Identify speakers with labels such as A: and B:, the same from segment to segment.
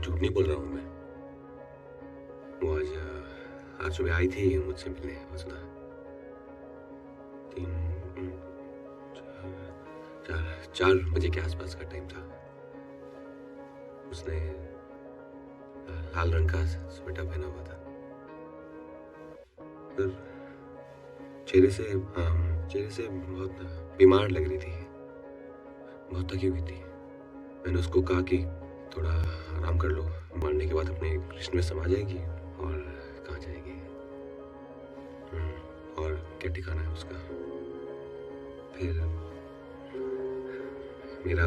A: झूठ नहीं बोल रहा हूँ मैं। वो आज सुबह आई थी मुझसे मिलने वसुधा। 4 बजे के आसपास का टाइम था। उसने लाल रंग का स्वेटर पहना हुआ था। फिर चेहरे से बहुत बीमार लग रही थी, बहुत थकी हुई थी। मैंने उसको कहा कि थोड़ा आराम कर लो, मरने के बाद अपने कृष्ण में समा जाएगी और कहाँ जाएगी और क्या ठिकाना है उसका। फिर मेरा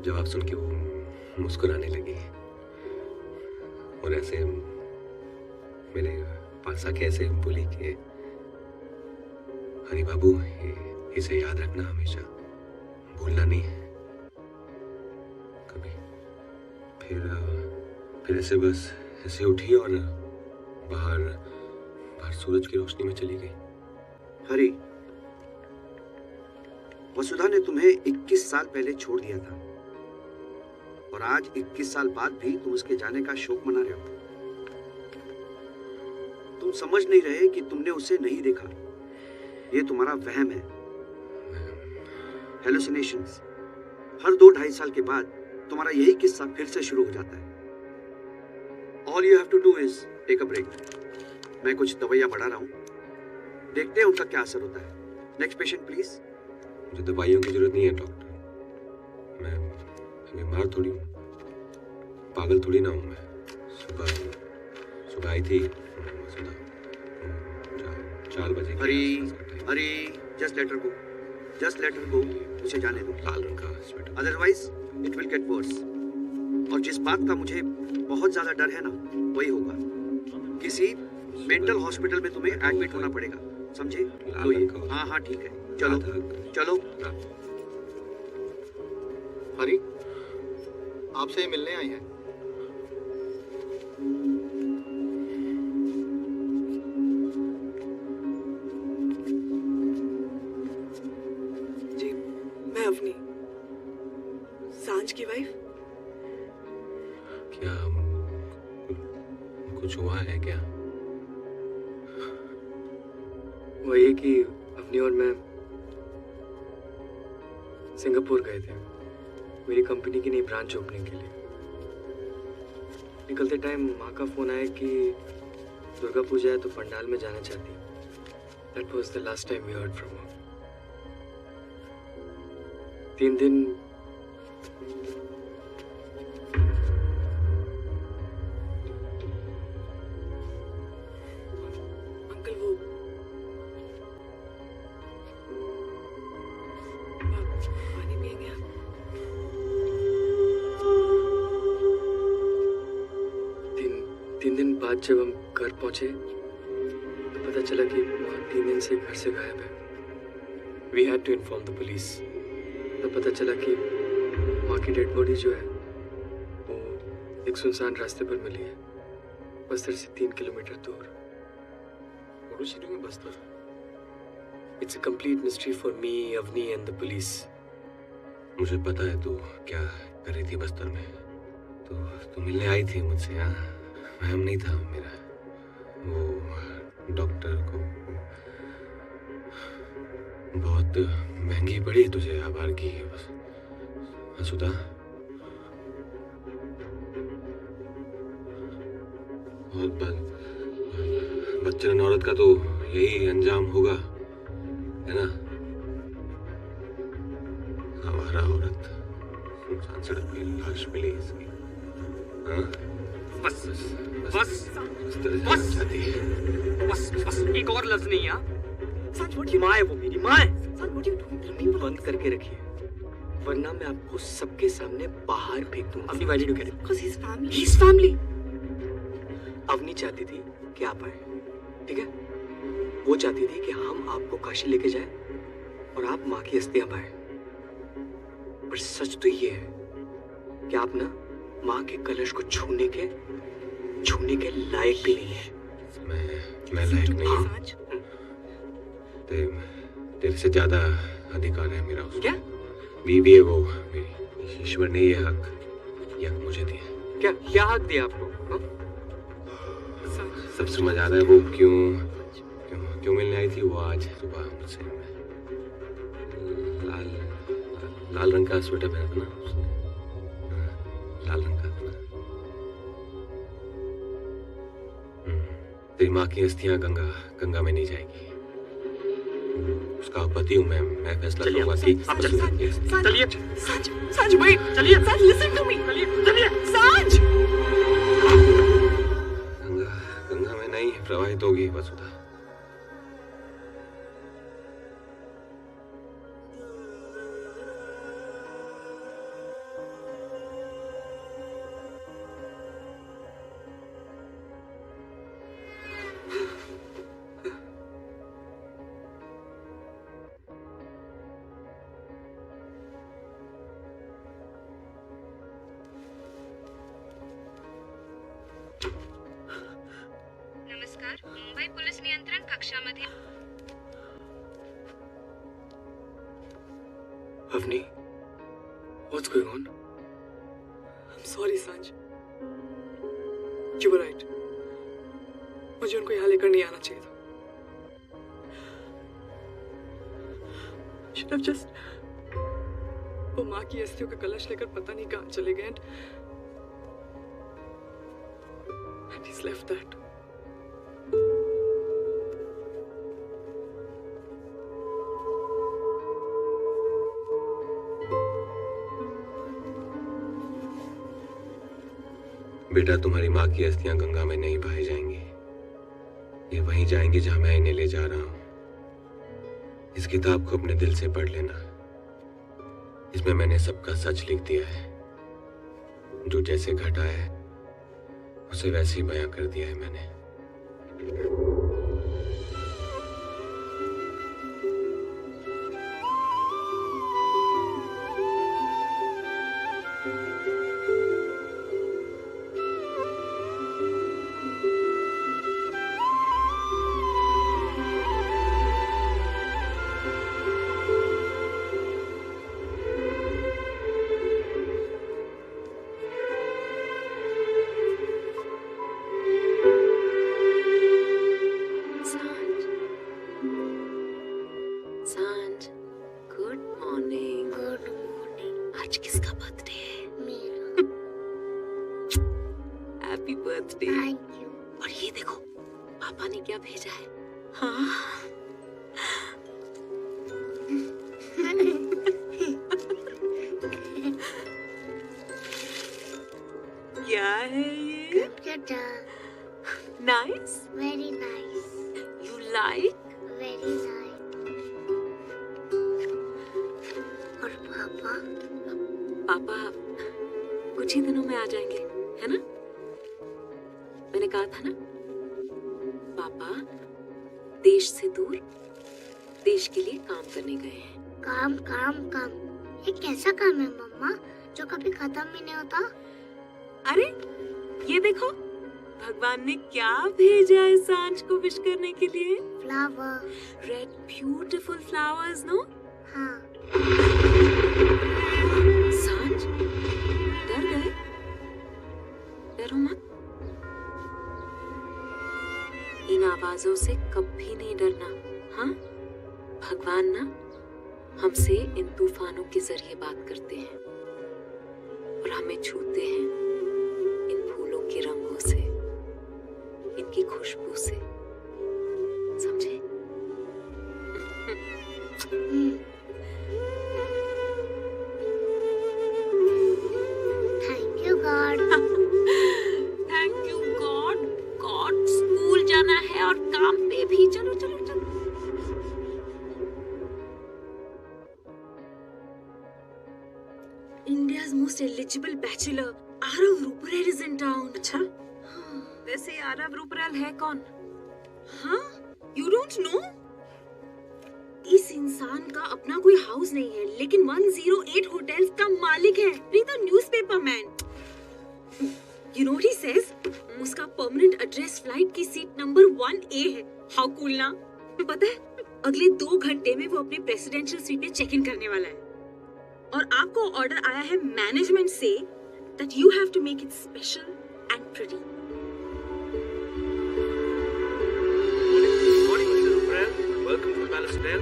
A: जवाब सुन के वो मुस्कुराने लगी और ऐसे मेरे पास आके ऐसे बोली कि हरी बाबू, इसे याद रखना हमेशा, भूलना नहीं कभी। फिर ऐसे बस ऐसे उठी और बाहर सूरज की रोशनी में चली गई।
B: हरी, वसुधा ने तुम्हें 21 साल पहले छोड़ दिया था और आज 21 साल बाद भी तुम उसके जाने का शोक मना रहे हो। तुम समझ नहीं रहे कि तुमने उसे नहीं देखा। ये तुम्हारा वहम है, हेलुसिनेशंस। हर 2-2.5 साल के बाद तुम्हारा यही किस्सा फिर से शुरू हो जाता है। All you have to do is take a break. मैं कुछ दवाइयां बढ़ा रहा हूं, देखते हैं उनका क्या असर होता है। Next patient please.
A: मुझे दवाइयों की जरूरत नहीं है डॉक्टर। मैं बीमार थोड़ी हूँ, पागल थोड़ी ना हूँ मैं। सुबह आई थी 4 बजे।
B: हरी, just let her go, उसे जाने दो।
A: लाल रंग का sweater.
B: Otherwise, it will get worse. और जिस बात का मुझे बहुत ज्यादा डर है ना, वही होगा। किसी मेंटल हॉस्पिटल में तुम्हें एडमिट होना पड़ेगा, समझे? हाँ ठीक है, चलो।
C: हरी, आपसे ही मिलने आई है।
D: जी, मैं अवनी, सांझ की वाइफ।
A: क्या कुछ हुआ है क्या?
D: वो ये कि अवनी और मैं सिंगापुर गए थे मेरी कंपनी की नई ब्रांच ओपनिंग के लिए। निकलते टाइम माँ का फोन आया कि दुर्गा पूजा है तो पंडाल में जाना चाहती है। That was the last time we heard from her. 3 दिन अंकल वो पानी पिएंगे आप? तीन दिन बाद जब हम घर पहुंचे तो पता चला कि वहाँ 3 दिन से घर से गायब है। We had to inform the police. तो पता चला कि माँ की डेड बॉडी जो है वो एक सुनसान रास्ते पर मिली है, बस्तर से 3 किलोमीटर दूर।
A: What was she doing in Bastar?
D: It's a complete mystery for me, Avni and the police.
A: मुझे पता है तू क्या कर रही थी बस्तर में। तू मिलने आई थी मुझसे। हाँ, वहम नहीं था मेरा। वो डॉक्टर को बहुत महंगी पड़ी तुझे आभार की बस। वसुधा, बहुत बच्चन औरत का तो यही अंजाम होगा, है ना? आवारा औरत सुनसान सड़क पे लाश मिली इसकी। हाँ?
E: बस एक और लफ्ज नहीं। यार
D: माँ है, वो मेरी माँ है। बंद करके रखिए वरना मैं आपको सबके सामने बाहर फेंक दूंगा। अपनी वाली कह रही His family. अवनी चाहती थी कि आप आए, ठीक है? वो चाहती थी कि हम आपको काशी लेके जाएं और आप माँ की अस्थियां पाएं। पर सच तो ये है कि आप ना माँ के कलश को छूने के लायक भी नहीं है।
A: मैं लायक नहीं हूँ। तेरे से ज्यादा अधिकार है मेरा उसमें।
D: क्या?
A: बीवी है वो मेरी। ईश्वर ने ये हक ये हक मुझे दिया।
D: क्या क्या हक दिया आपको?
A: सब समझ आ रहा है वो क्यों मिलने आई थी वो आज सुबह मुझसे। लाल रंग का स्वेटर पहना था ना उसने, लाल रंग का था ना। तेरी माँ की अस्थियां गंगा में नहीं जाएगी। उसका पति हूँ मैं फैसला करूंगा कि
D: चलिए सांज वेट, चलिए सांज लिसन टू मी, चलिए सांज।
A: गंगा में नहीं प्रवाहित होगी वसुधा।
F: मुंबई पोलीस नियंत्रण कक्षामध्ये
D: Avani, what's going on? I'm sorry सांज, you were right. मुझे उनको यहाँ लेकर नहीं आना चाहिए था। Should have just वो माँ की अस्थियों का कलश लेकर पता नहीं कहाँ चले गए and he's left that.
A: बेटा, तुम्हारी माँ की अस्थियां गंगा में नहीं बहाई जाएंगी। ये वहीं जाएंगी जहां मैं इन्हें ले जा रहा हूं। इस किताब को अपने दिल से पढ़ लेना। इसमें मैंने सबका सच लिख दिया है। जो जैसे घटा है उसे वैसे ही बयां कर दिया है मैंने।
G: भगवान ने क्या भेजा है सांझ को विश करने के लिए?
F: Flower,
G: red beautiful flowers, no?
F: हाँ।
G: सांझ, डर गए? डरो मत। इन आवाजों से कभी नहीं डरना, हाँ? भगवान ना हमसे इन तूफानों के जरिए बात करते हैं और हमें छूते हैं इन फूलों के रंगों से, इनकी खुशबू से, समझे?
F: Thank you God.
G: Thank you God. God, school जाना है और काम पे भी। चलो चलो चलो।
H: India's most eligible bachelor, Arav Rupral is in town.
G: अच्छा? वैसे आरव रूपराल है कौन?
H: हाँ? You don't know? इस इंसान का अपना कोई हाउस नहीं है, लेकिन 108 होटल्स का मालिक है। Read the newspaper, man. You know what he says? उसका परमानेंट एड्रेस फ्लाइट की सीट नंबर 1A है। How cool ना? पता है, अगले 2 घंटे में वो अपने प्रेसिडेंशियल स्वीट में चेक इन करने वाला है। और आपको ऑर्डर आया है मैनेजमेंट से that you have to make it special and pretty.
B: Good morning, Mr. Ruprel. Welcome to the Palace Hotel.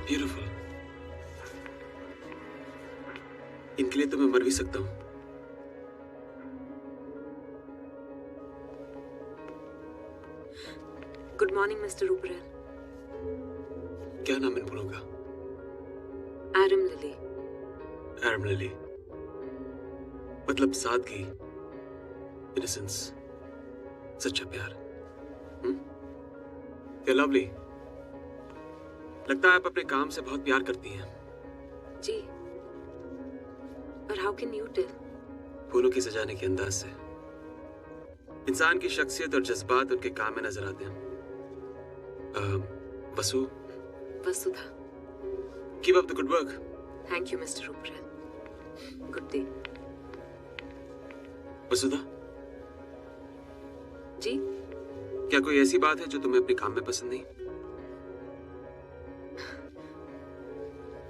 A: Beautiful. इनके लिए तो मैं मर भी सकता हूँ।
G: Good morning mister Ruparel.
A: क्या नाम इन फूलों का?
G: Adam lily.
A: एडम लिली, मतलब सादगी, इनोसेंस, सच्चा प्यार। क्या लवली। लगता है आप अपने काम से बहुत प्यार करती हैं।
G: जी, पर हाउ कैन यू टेल?
A: फूलों की सजाने के अंदाज से इंसान की शख्सियत और जज्बात उनके काम में नजर आते हैं।
G: Vasudha.
A: Keep up the good work.
G: Thank you mister Ruparel. Good day.
A: Vasudha,
G: ji,
A: क्या कोई ऐसी बात है जो तुम्हें अपने काम में पसंद नहीं?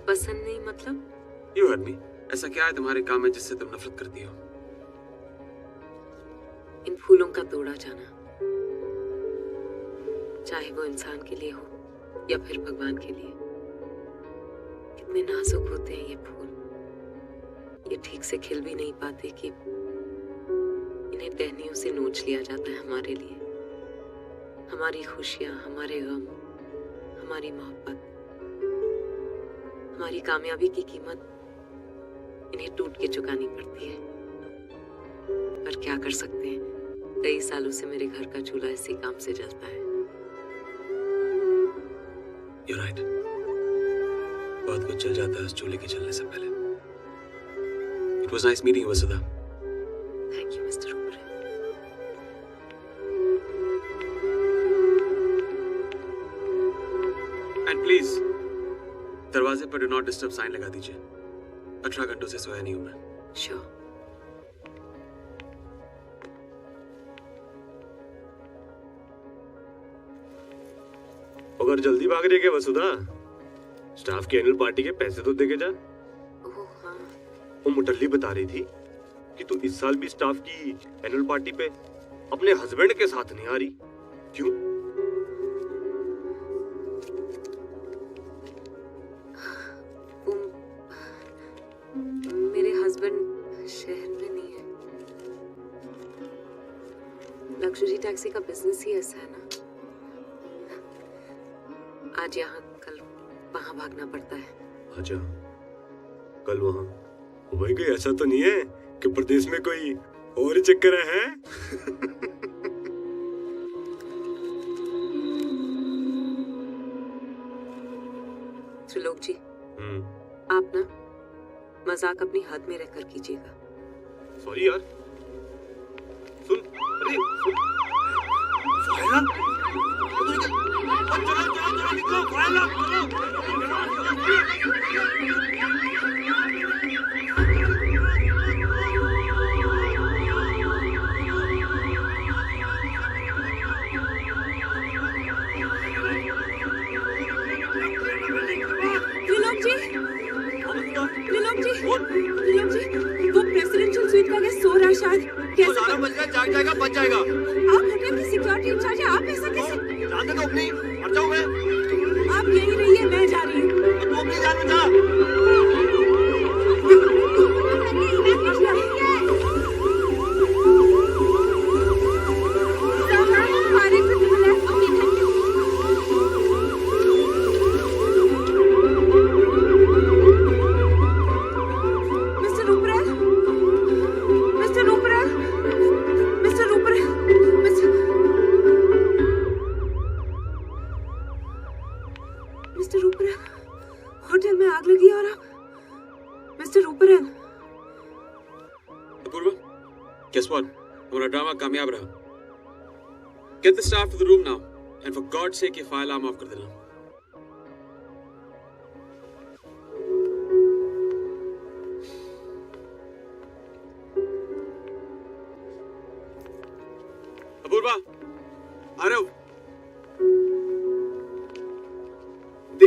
G: पसंद नहीं मतलब?
A: You heard me. ऐसा क्या है तुम्हारे काम में जिससे तुम नफरत करती हो?
G: इन फूलों का तोड़ा जाना, चाहे वो इंसान के लिए हो या फिर भगवान के लिए। कितने नाजुक होते हैं ये फूल। ये ठीक से खिल भी नहीं पाते कि इन्हें टहनियों से नोच लिया जाता है हमारे लिए। हमारी खुशियां, हमारे गम, हमारी मोहब्बत, हमारी कामयाबी की कीमत इन्हें टूट के चुकानी पड़ती है। पर क्या कर सकते हैं, कई सालों से मेरे घर का चूल्हा इसी काम से जलता है।
A: You're right. बहुत कुछ चल जाता है उस चूल्हे के जलने से पहले। It was nice meeting you, Vasudha.
G: Thank you, Mr. Ruprel.
A: And please, दरवाजे पर डू नॉट डिस्टर्ब साइन लगा दीजिए। 18 घंटों से सोया नहीं हूं मैं।
G: Sure.
I: अगर जल्दी भाग रही है क्या वसुधा? स्टाफ की एनुअल पार्टी के पैसे तो देके जा।
G: ओह हाँ।
I: वो मुटल्ली बता रही थी कि तू इस साल भी स्टाफ की एनुअल पार्टी पे अपने हस्बैंड के साथ नहीं आ रही। क्यों?
G: मेरे हस्बैंड शहर में नहीं है। लग्जरी टैक्सी का बिजनेस ही ऐसा है ना, आज यहाँ कल वहां भागना पड़ता है।
I: अच्छा, कल वहाँ भाई कोई ऐसा तो नहीं है कि प्रदेश में कोई और ही चक्कर है?
G: त्रिलोक जी, आप ना मजाक अपनी हद में रहकर कीजिएगा।
I: सॉरी यार। सुन, अरे सुन। फायला? चलो निकलो, फायला
H: त्रिलोक जी, वो प्रेसिडेंशियल स्वीट का गेस्ट सो रहा है शायद। कैसे?
B: 12 बज गए, जाग जाएगा, बच जाएगा।
H: आप होटल की सिक्योरिटी इंचार्ज हैं, आप ऐसा कैसे?
B: जान दे तो अपनी, मर जाऊं मैं।
H: आप यहीं रहिए, मैं जा रही हूँ।
B: तू अपनी जान बचा।
A: Guess what? हमारा ड्रामा कामयाब रहा। Get the staff to the room now, and for God's sake ये फाइल आर्म ऑफ कर देना।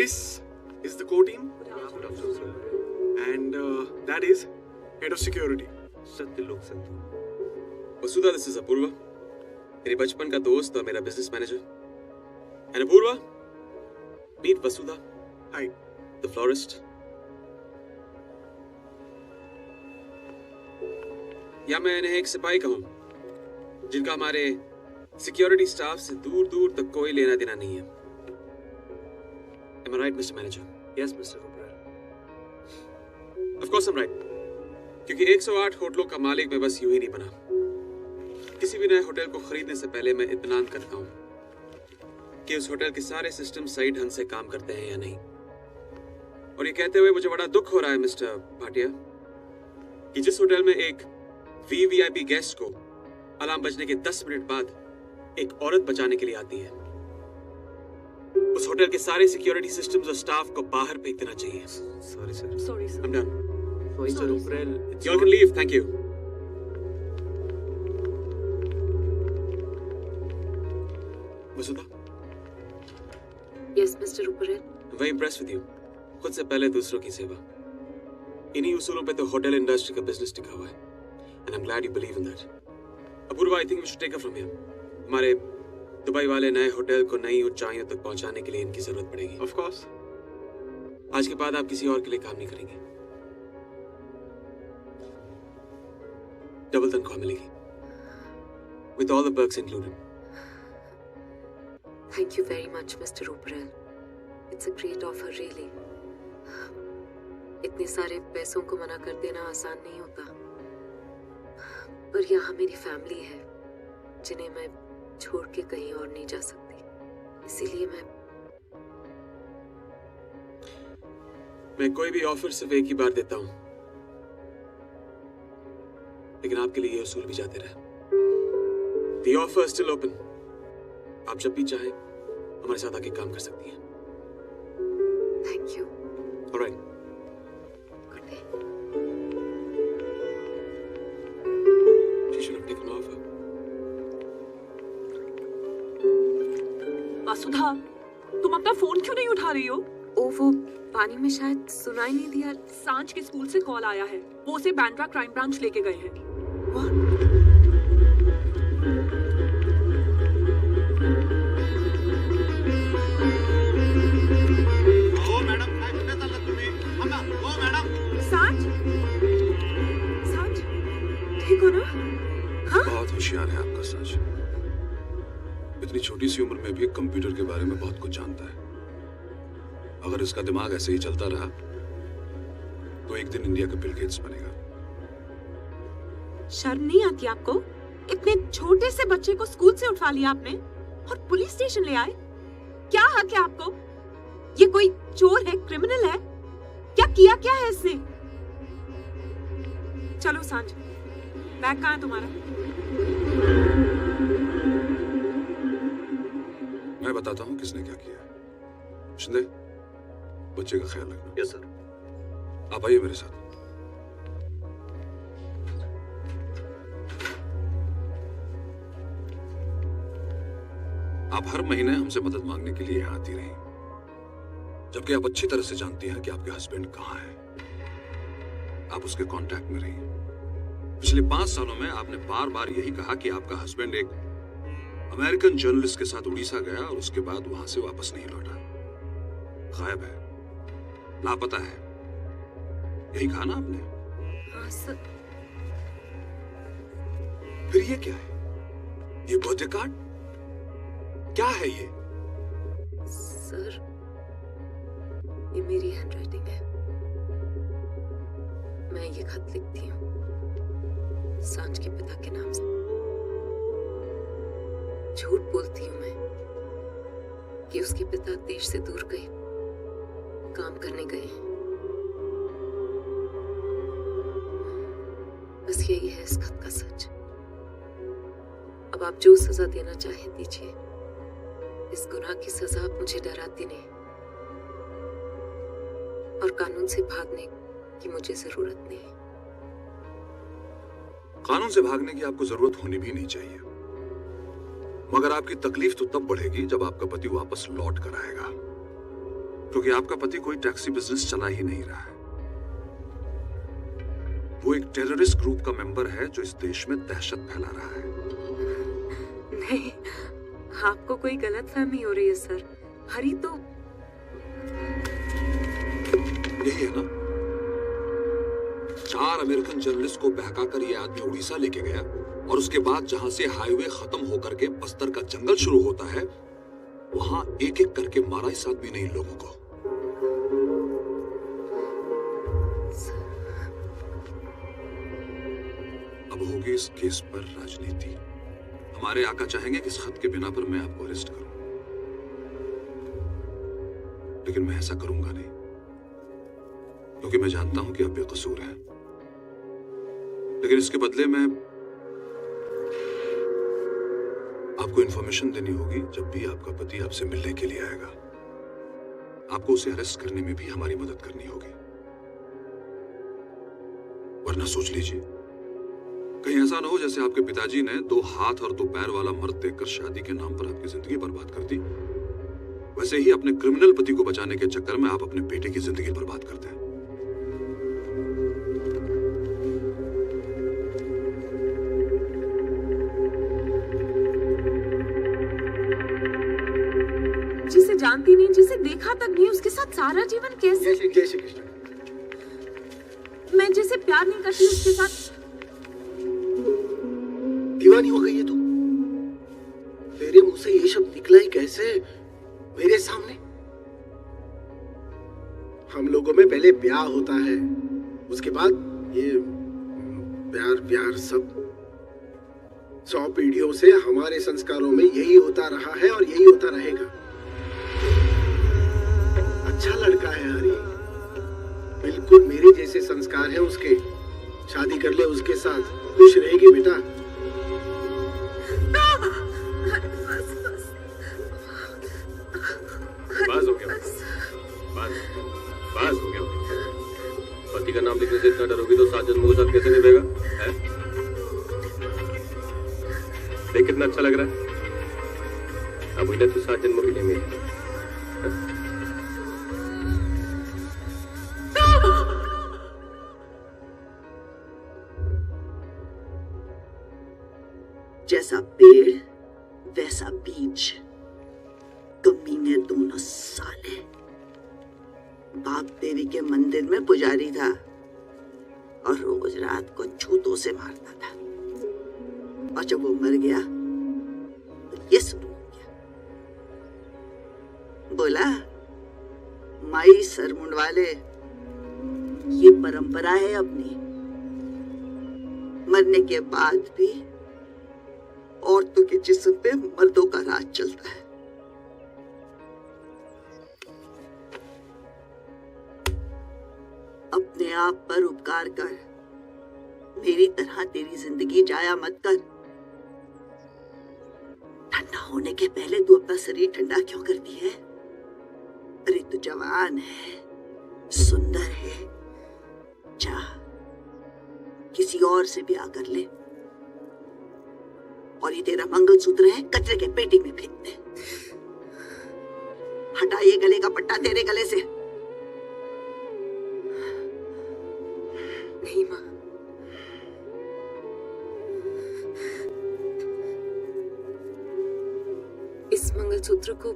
J: This is the core team. And that is head of security.
A: Satyalok Sandhu.
K: Vasudha, this is Apoorva, मेरे बचपन का दोस्त और मेरा business manager. And Apoorva, meet Vasudha.
J: Hi.
K: The florist. या मैं इन्हें एक सिपाही कहूं जिनका हमारे सिक्योरिटी स्टाफ से दूर दूर तक कोई लेना देना नहीं है। Am I right, Mr. Manager?
A: Yes, Mr. Rupert.
K: Of course I'm right. क्योंकि 108 होटलों का मालिक मैं बस यूं ही नहीं बना। किसी भी नए होटल को खरीदने से पहले मैं इत्मीनान करता हूं कि उस होटल के सारे सिस्टम सही ढंग से काम करते हैं या नहीं। और ये कहते हुए मुझे बड़ा दुख हो रहा है मिस्टर भाटिया कि जिस होटल में एक वीवीआईपी गेस्ट को अलार्म बजने के 10 मिनट बाद एक औरत बचाने के लिए आती है, उस होटल के सारे सिक्योरिटी सिस्टम्स और स्टाफ को बाहर फेंक देना चाहिए।
A: Sorry, sir.
H: Sorry, sir.
K: I'm done.
A: Mr. Rupert,
K: You all can leave. Thank you. Vasudha,
G: Yes, Mr. Rupert.
K: I'm very impressed with you. खुद से पहले दूसरों की सेवा, इन्हीं उसूलों पे तो होटल इंडस्ट्री का बिजनेस टिका हुआ है। And I'm glad you believe in that. Apoorva, I think we should take her from here. हमारे दुबई वाले नए होटल को नई ऊंचाइयों तक पहुंचाने के लिए इनकी जरूरत पड़ेगी।
J: Of course.
K: आज के बाद आप किसी और के लिए काम नहीं करेंगे। डबल तनख्वाह मिलेगी, with all the perks included.
G: Thank you very much, Mr. Rupert. It's a great offer, really. इतने सारे पैसों को मना कर देना आसान नहीं होता, पर यहाँ मेरी फैमिली है जिन्हें मैं छोड़ के कहीं और नहीं जा सकती, इसीलिए
K: मैं कोई भी ऑफर सिर्फ एक ही बार देता हूँ, लेकिन आपके लिए ये उसूल भी जाते रहे। The offer is still open. आप जब भी चाहें हमारे साथ आके काम कर सकती हैं।
G: Thank you.
K: All right.
G: Good day.
K: She should have taken offer.
H: वसुधा, तुम अपना फोन क्यों नहीं उठा रही हो?
G: ओ, वो पानी में शायद सुनाई नहीं दिया।
H: सांझ के स्कूल से कॉल आया है, वो उसे बैंड्रा क्राइम ब्रांच लेके गए हैं।
C: हो मॅडम, काय कुठे चाललात तुम्ही? थांबा. हो मॅडम.
H: सांझ, सांझ, ठीक हो ना? हाँ?
A: बहुत होशियार है आपका सांझ। इतनी छोटी सी उम्र में भी कंप्यूटर के बारे में बहुत कुछ जानता है। अगर इसका दिमाग ऐसे ही चलता रहा तो एक दिन इंडिया का बिल गेट्स बनेगा।
H: शर्म नहीं आती आपको? इतने छोटे से बच्चे को स्कूल से उठवा लिया आपने और पुलिस स्टेशन ले आए। क्या हक है आपको? ये कोई चोर है, क्रिमिनल है? क्या है इसने? चलो सांझ, बैग कहाँ है तुम्हारा?
A: मैं बताता हूँ किसने क्या किया। शिंदे, बच्चे का ख्याल रखना।
B: Yes sir.
A: आप आइए मेरे साथ। आप हर महीने हमसे मदद मांगने के लिए यहाँ आती रही, जबकि आप अच्छी तरह से जानती हैं कि आपके हस्बैंड कहाँ हैं। आप उसके कांटेक्ट में रही। पिछले 5 सालों में आपने बार बार यही कहा कि आपका हस्बैंड एक अमेरिकन जर्नलिस्ट के साथ उड़ीसा गया और उसके बाद वहां से वापस नहीं लौटा। गायब है, लापता है, यही कहा ना आपने?
G: हाँ सर।
A: फिर ये क्या है? ये बर्थडे कार्ड क्या है ये?
G: सर, ये मेरी हैंडराइटिंग है। मैं ये खत लिखती हूँ सांझ के पिता के नाम से। झूठ बोलती हूँ मैं कि उसके पिता देश से दूर गए, काम करने गए हैं। बस यही है इस खत का सच। अब आप जो सजा देना चाहें दीजिए। इस गुनाह की सजा आप मुझे डराती नहीं, और कानून से भागने की मुझे जरूरत नहीं।
A: कानून से भागने की आपको जरूरत होनी भी नहीं चाहिए, मगर आपकी तकलीफ तो तब बढ़ेगी जब आपका पति वापस लौट कर आएगा।
L: क्योंकि आपका पति कोई टैक्सी बिजनेस चला ही नहीं रहा है। वो एक टेररिस्ट ग्रुप का मेंबर है जो इस देश में दहशत फैला रहा है।
G: नहीं, आपको कोई गलतफहमी हो रही है सर। हरी तो
L: यही है ना, 4 अमेरिकन जर्नलिस्ट को बहकाकर ये आदमी उड़ीसा लेके गया और उसके बाद जहां से हाईवे खत्म होकर के बस्तर का जंगल शुरू होता है वहां एक एक करके मारा इस आदमी ने इन लोगों को। अब होगी इस केस पर राजनीति। हमारे आका चाहेंगे कि इस खत के बिना पर मैं आपको अरेस्ट करूं, लेकिन मैं ऐसा करूंगा नहीं, क्योंकि मैं जानता हूं कि आप बेकसूर हैं। लेकिन इसके बदले में आपको इंफॉर्मेशन देनी होगी जब भी आपका पति आपसे मिलने के लिए आएगा। आपको उसे अरेस्ट करने में भी हमारी मदद करनी होगी, वरना सोच लीजिए कहीं ऐसा ना हो जैसे आपके पिताजी ने 2 हाथ और 2 पैर वाला मर्द देखकर शादी के नाम पर आपकी जिंदगी बर्बाद कर दी। वैसे ही अपने क्रिमिनल पति को बचाने के चक्कर में आप अपने बेटे की जिंदगी बर्बाद करते हैं।
G: जिसे जानती नहीं, जिसे देखा तक नहीं, उसके साथ सारा जीवन कैसे?
J: जय श्री कृष्ण।
G: मैं जिसे प्यार नहीं करती उसके साथ।
J: दीवानी हो गई है तू? तेरे मुंह से ये शब्द निकला ही कैसे मेरे सामने? हम लोगों में पहले ब्याह होता है, उसके बाद ये प्यार प्यार सब। 100 पीढ़ियों से हमारे संस्कारों में यही होता रहा है और यही होता रहेगा। अच्छा लड़का है हरी, बिल्कुल मेरे जैसे संस्कार है उसके। शादी कर ले उसके साथ, खुश रहेगी बेटा।
A: बस हो गया, बस हो गया। पति का नाम लिखने से इतना डरोगी तो 7 जन्मों के साथ कैसे निभेगा? है? देख कितना अच्छा लग रहा है। अब इधर तो 7 जन्मों के लिए मिली।
M: जैसा पेड़ वैसा बीज, कमीने दोनों साले। बाप देवी के मंदिर में पुजारी था और रोज रात को जूतों से मारता था, और जब वो मर गया तो ये शुरू हो गया। बोला, माई सर मुंडवाले, ये परंपरा है अपनी। मरने के बाद भी औरतों के जिस्म पे मर्दों का राज चलता है। अपने आप पर उपकार कर, मेरी तरह तेरी जिंदगी जाया मत कर। ठंडा होने के पहले तू अपना शरीर ठंडा क्यों करती है? अरे तू जवान है, सुंदर है, जा किसी और से ब्याह कर ले, और ये तेरा मंगलसूत्र है कचरे के पेटी में फेंक दे। हटा ये गले का पट्टा तेरे गले से।
G: नहीं माँ, इस मंगलसूत्र को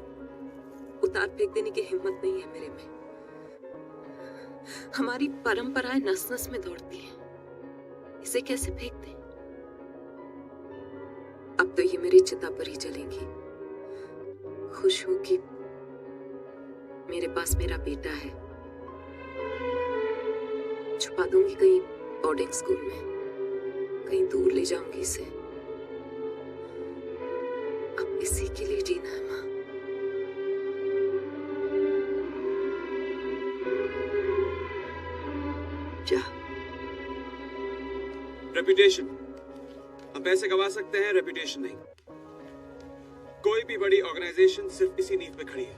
G: उतार फेंक देने की हिम्मत नहीं है मेरे में। हमारी परंपराएं नस नस में दौड़ती हैं, इसे कैसे फेंक दें? अब तो ये मेरी चिता पर ही जलेंगी। खुश हूं कि मेरे पास मेरा बेटा है। छुपा दूंगी कहीं बोर्डिंग स्कूल में, कहीं दूर ले जाऊंगी इसे। अब इसी के लिए जीना है माँ।
M: जा।
K: रेपुटेशन, हम पैसे कमा सकते हैं, रेपुटेशन नहीं। कोई भी बड़ी ऑर्गेनाइजेशन सिर्फ इसी नींव पे खड़ी है,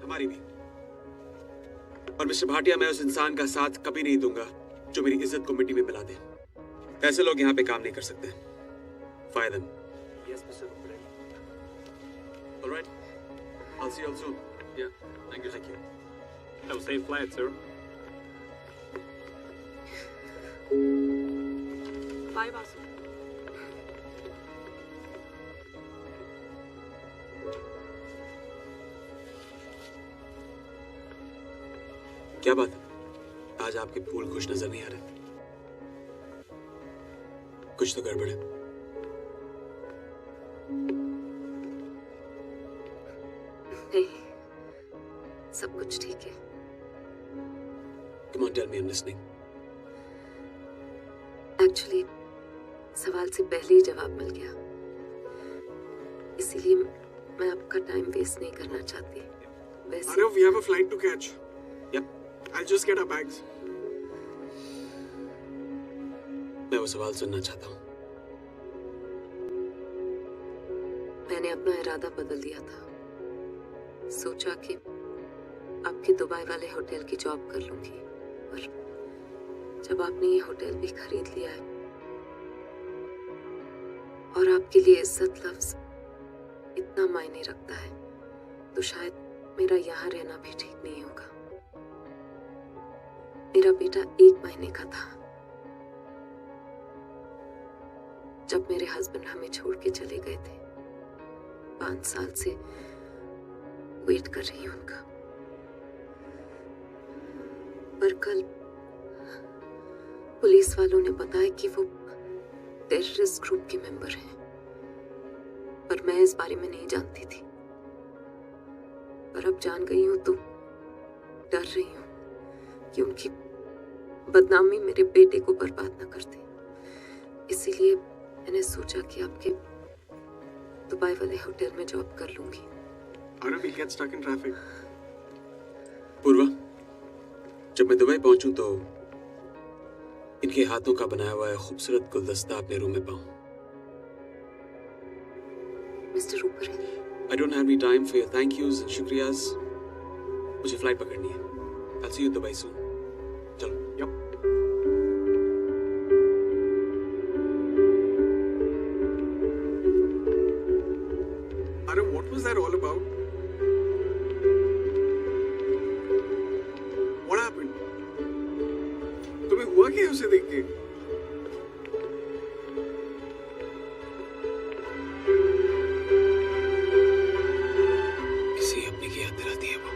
K: हमारी भी। और मिस्टर भाटिया, मैं उस इंसान का साथ कभी नहीं दूंगा जो मेरी इज्जत को मिट्टी में मिला दे। ऐसे लोग यहाँ पे काम नहीं कर सकते। Fire them.
D: Yes, Mr. Upre.
K: All right. I'll see you all soon.
D: Yeah. Thank you.
K: Thank you. Have a safe flight, sir.
G: Bye, Vasu.
K: क्या बात है? आज आपके फूल खुश नजर नहीं आ रहे। कुछ तो गड़बड़ है।
G: नहीं, सब कुछ ठीक है।
K: Come on, tell me, I'm listening.
G: Actually सवाल से पहले ही जवाब मिल गया, इसीलिए मैं आपका टाइम वेस्ट नहीं करना चाहती। वैसे
N: Arav, we have a flight to catch.
K: Yep.
N: I'll just get our bags.
K: मैं वो सवाल सुनना चाहता हूँ।
G: मैंने अपना इरादा बदल दिया था। सोचा कि आपके दुबई वाले होटल की जॉब कर लूंगी, पर जब आपने ये होटल भी खरीद लिया है और आपके लिए इज्जत लफ्ज इतना मायने रखता है, तो शायद मेरा यहाँ रहना भी ठीक नहीं होगा। मेरा बेटा 1 महीने का था जब मेरे हस्बैंड हमें छोड़ के चले गए थे। 5 साल से वेट कर रही हूं उनका, पर कल पुलिस वालों ने बताया कि वो टेररिस्ट ग्रुप के मेंबर हैं, पर मैं इस बारे में नहीं जानती थी। पर अब जान गई हूं तो डर रही हूं कि उनकी बदनामी मेरे बेटे को बर्बाद न कर दे। इसीलिए मैंने सोचा कि आपके दुबई वाले होटल में जॉब कर लूंगी।
N: Arav, we'll get stuck in traffic.
K: पूर्वा, जब मैं दुबई पहुंचूं तो इनके हाथों का बनाया हुआ खूबसूरत गुलदस्ता अपने रूम में पाऊं।
G: मिस्टर ऊपर है।
K: I don't have any time for your thank yous and शुक्रियाज। मुझे फ्लाइट पकड़नी है। I'll see you in Dubai soon. चलो।
N: Yep. Arav, what was that all about? What happened? तुम्हें हुआ क्या उसे देख के?
K: किसी अपने की याद दिलाती है वो।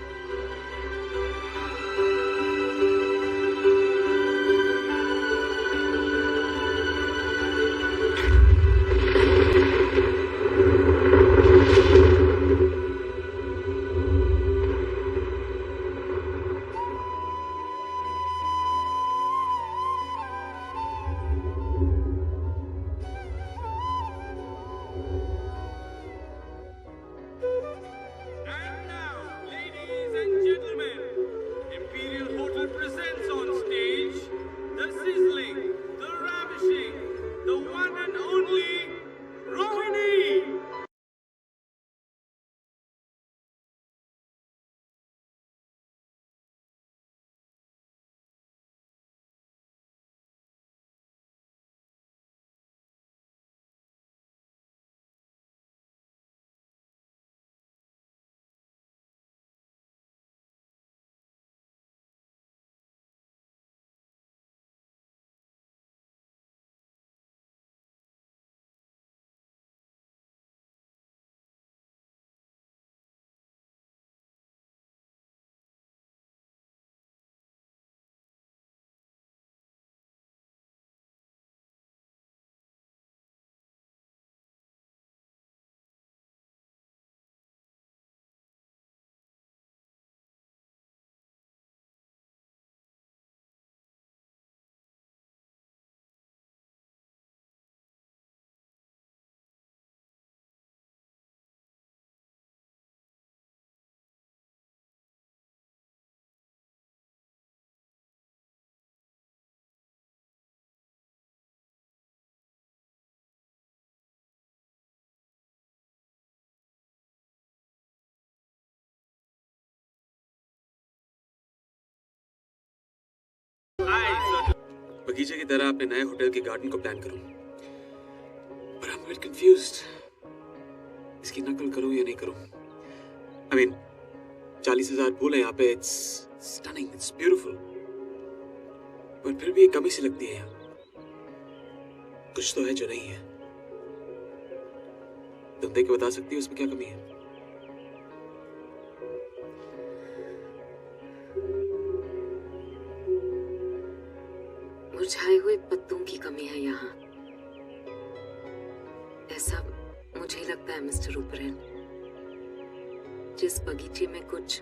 K: बगीचे की तरह अपने नए होटल के गार्डन को प्लान करूं, पर I'm a bit confused. इसकी नकल करूं या नहीं करूं? I mean, 40,000 पूल है यहाँ पे, it's स्टनिंग, इट्स ब्यूटीफुल, पर फिर भी एक कमी सी लगती है यहाँ। कुछ तो है जो नहीं है। तुम देख के बता सकती हो उसमें क्या कमी है?
G: मुरझाए हुए पत्तों की कमी है यहाँ, ऐसा मुझे लगता है मिस्टर ओबरायन। जिस बगीचे में कुछ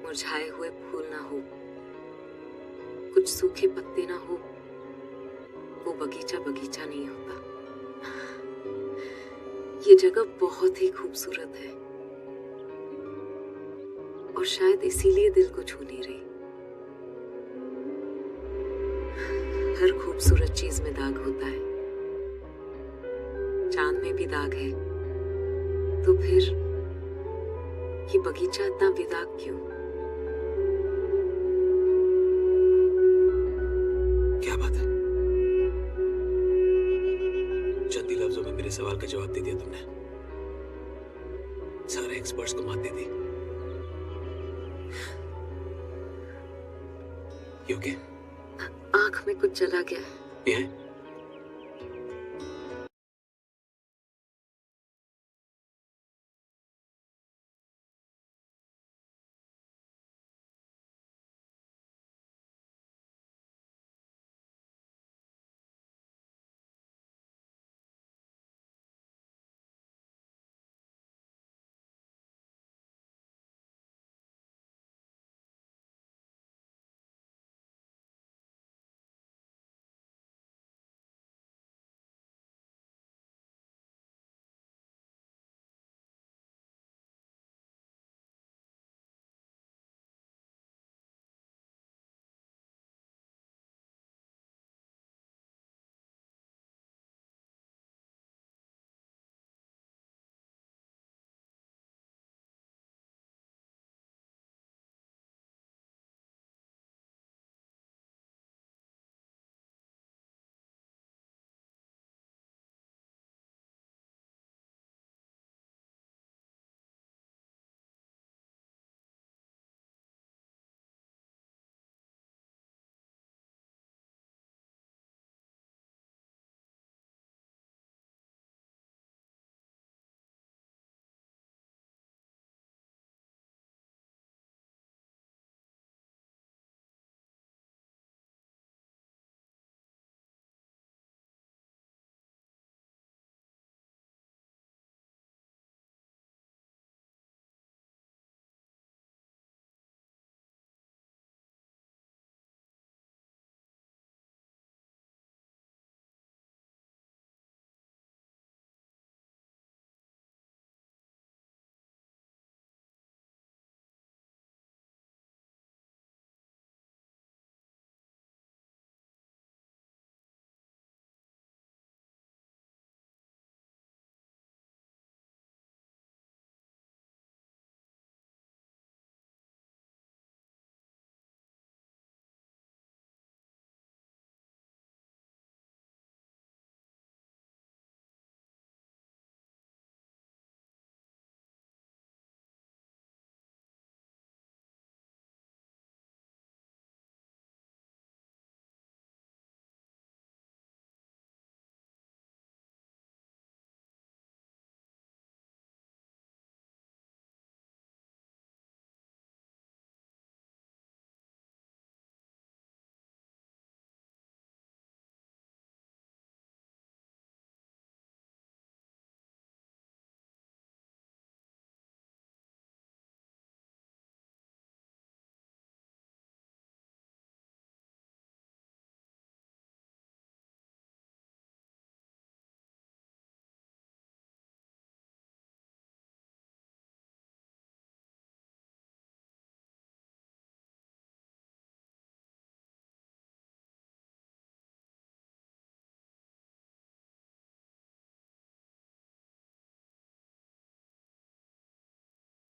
G: मुरझाए हुए फूल ना हो, कुछ सूखे पत्ते ना हो, वो बगीचा बगीचा नहीं होता। ये जगह बहुत ही खूबसूरत है और शायद इसीलिए दिल को छू नहीं रही। हर खूबसूरत चीज में दाग होता है, चांद में भी दाग है, तो फिर ये बगीचा इतना बेदाग क्यों?
K: क्या बात है, चंद ही लफ्जों में मेरे सवाल का जवाब दे दिया तुमने। सारे एक्सपर्ट्स को मात दे दी। You okay?
G: आंख में कुछ चला गया है।
K: ये है?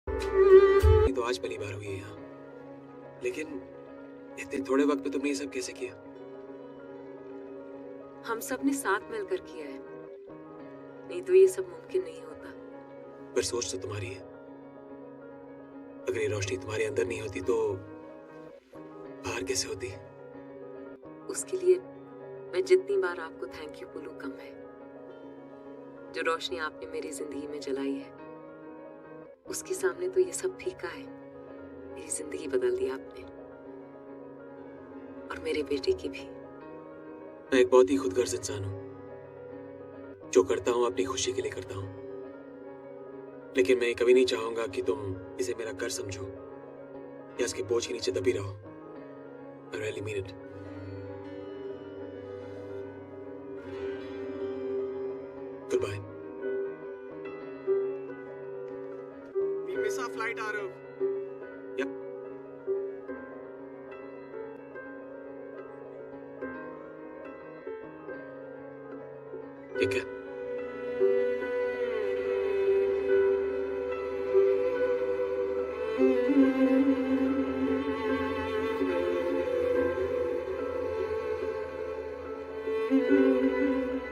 K: ये तो आज पहली बार हुई है यहाँ, लेकिन इतने थोड़े वक्त में तुमने ये सब कैसे किया?
G: हम सब ने साथ मिलकर किया है, नहीं तो ये सब मुमकिन नहीं होता।
K: पर सोच तो तुम्हारी है। अगर ये रोशनी तुम्हारे अंदर नहीं होती तो बाहर कैसे होती?
G: उसके लिए मैं जितनी बार आपको थैंक यू बोलूं कम है। जो रोशनी आपने मेरी जिंदगी में जलाई है, उसके सामने तो ये सब फीका है। मेरी जिंदगी बदल दी आपने, और मेरे बेटे की भी।
K: मैं एक बहुत ही खुदगर्ज इंसान हूं। जो करता हूं अपनी खुशी के लिए करता हूं, लेकिन मैं कभी नहीं चाहूंगा कि तुम इसे मेरा कर समझो या इसके बोझ के नीचे दबी रहो। I really mean it. Goodbye.
N: We miss our flight, Arav.
K: Yep. ठीक है।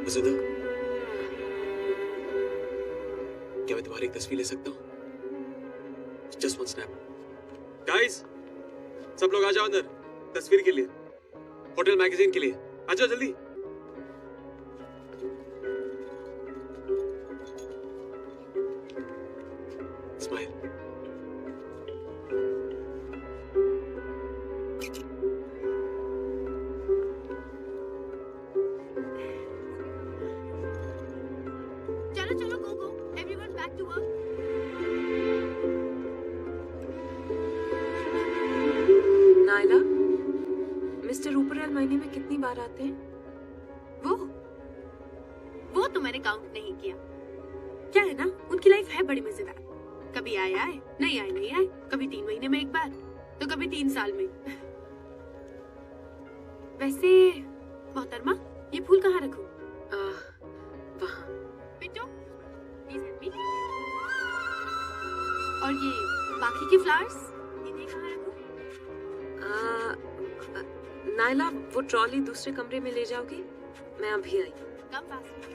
K: वसुधा, क्या मैं तुम्हारी एक तस्वीर ले सकता हूँ? Just one snap. Guys, सब लोग आ जाओ अंदर तस्वीर के लिए, होटल मैगजीन के लिए। आ जाओ जल्दी। Smile.
H: चलो चलो, go go, everyone back to work.
G: Naila, mister Ruparel महीने में कितनी बार आते हैं?
H: वो तो मैंने काउंट नहीं किया। क्या है ना, उनकी लाइफ है बड़ी मजेदार। कभी आए आए, नहीं आए नहीं आए, कभी 3 महीने में एक बार, तो कभी 3 साल में। वैसे मोहतरमा, ये फूल कहाँ रखूं?
G: वहाँ।
H: Bittu, please help me. और ये बाकी के फ्लावर्स, इन्हें कहाँ रखूं?
G: नायला, वो ट्रॉली दूसरे कमरे में ले जाओगी? मैं अभी आई।
H: Come fast.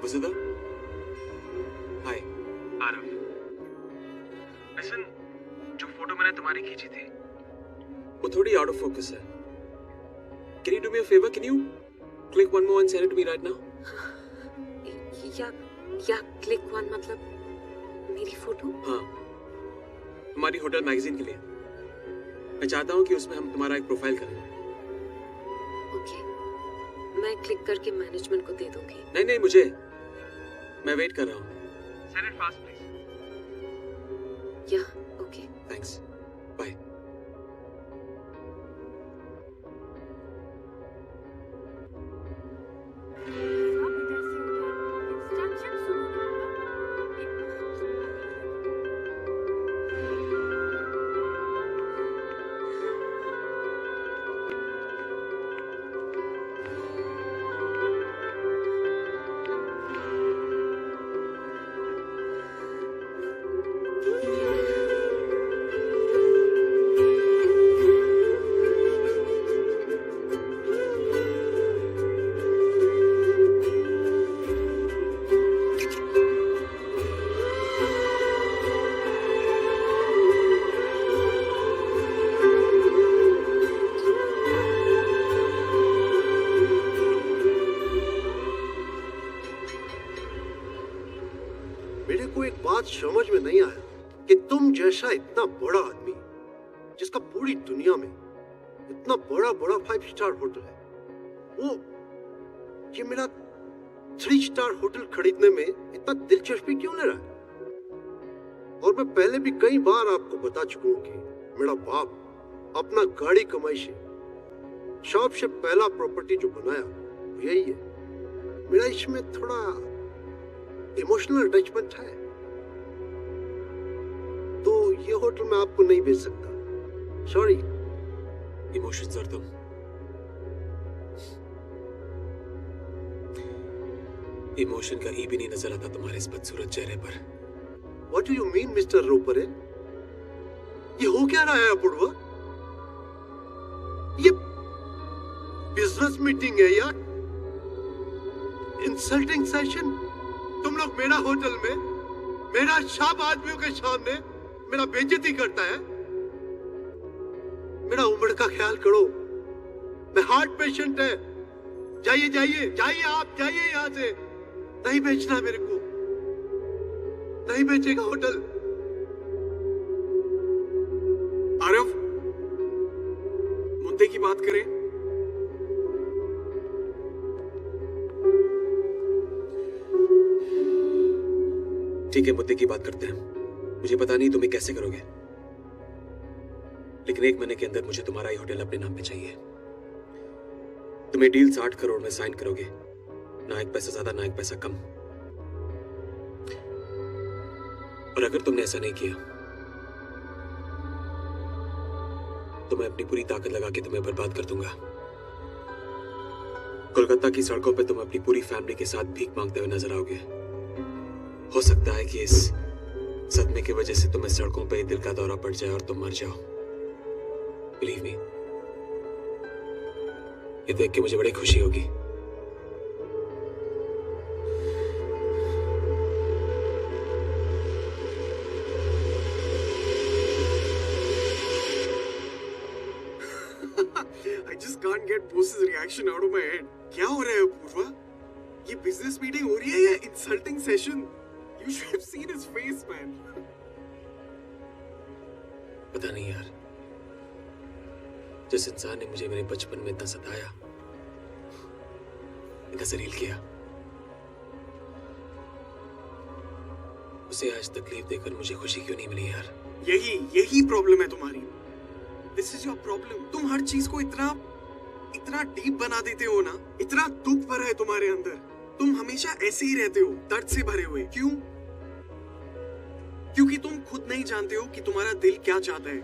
K: Vasudha, hi. Aarav, listen, जो फोटो मैंने तुम्हारी खींची थी वो थोड़ी आउट ऑफ फोकस है। Can you do me a favor? Can you click one more and send it to me right now?
G: या क्लिक वन मतलब मेरी फोटो?
K: हाँ, तुम्हारी होटल मैगजीन के लिए। मैं चाहता हूँ कि उसमें हम तुम्हारा एक प्रोफाइल करें।
G: ओके, मैं क्लिक करके मैनेजमेंट को दे दूंगी।
K: नहीं, मुझे, मैं वेट कर रहा हूँ। Send it fast, please.
G: या, ओके।
K: Thanks. Bye.
J: समझ में नहीं आया कि तुम जैसा इतना बड़ा आदमी, जिसका पूरी दुनिया में इतना बड़ा 5 स्टार होटल है, वो ये मेरा 3 स्टार होटल खरीदने में इतना दिलचस्पी क्यों ले रहा है? और मैं पहले भी कई बार आपको बता चुका हूं कि मेरा बाप अपना गाड़ी कमाई से शॉप से पहला प्रॉपर्टी जो बनाया वो यही है। मेरा इसमें थोड़ा इमोशनल अटैचमेंट है, तो ये होटल मैं आपको नहीं बेच सकता। सॉरी,
K: इमोशंस और तुम। इमोशन का ई भी नहीं नजर आता तुम्हारे इस बदसूरत चेहरे पर।
J: What do you mean, mister Ruparel? ये हो क्या रहा है अपूर्वा? ये बिजनेस मीटिंग है यार, इंसल्टिंग सेशन। तुम लोग मेरा होटल में मेरा शाम आदमियों के सामने मेरा बेइज्जती करता है। मेरा उम्र का ख्याल करो, मैं हार्ट पेशेंट है। जाइए जाइए जाइए, आप जाइए यहाँ से। नहीं बेचना मेरे को, नहीं बेचेगा होटल।
N: आरव, मुद्दे की बात करें।
K: ठीक है, मुद्दे की बात करते हैं। मुझे पता नहीं तुम ये कैसे करोगे, लेकिन 1 महीने के अंदर मुझे तुम्हारा ही होटल अपने नाम पे चाहिए। तुम ये डील 60 करोड़ में साइन करोगे, ना एक पैसा ज्यादा ना एक पैसा कम। और अगर तुमने ऐसा नहीं किया तो मैं अपनी पूरी ताकत लगा के तुम्हें बर्बाद कर दूंगा। कोलकाता की सड़कों पे तुम अपनी पूरी फैमिली के साथ भीख मांगते हुए नजर आओगे। हो सकता है कि इस सदमे की वजह से तुम्हें सड़कों पे दिल का दौरा पड़ जाए और तुम मर जाओ। बिलीव मी, ये देख के मुझे बड़ी खुशी होगी।
N: I just can't get boss's reaction out of my head. क्या हो रहा है अपूर्वा? ये बिजनेस मीटिंग हो रही है या insulting session? You should have seen his face, man.
K: पता नहीं यार, जिस इंसान ने मुझे मेरे बचपन में इतना सताया, इतना जलील किया, उसे आज तकलीफ देकर मुझे खुशी क्यों नहीं मिली यार?
N: यही प्रॉब्लम है तुम्हारी। This is your problem. तुम हर चीज को इतना डीप बना देते हो ना, इतना दुख भरा है तुम्हारे अंदर। तुम हमेशा ऐसे ही रहते हो, दर्द से भरे हुए। क्यों? क्योंकि तुम खुद नहीं जानते हो कि तुम्हारा दिल क्या चाहता है।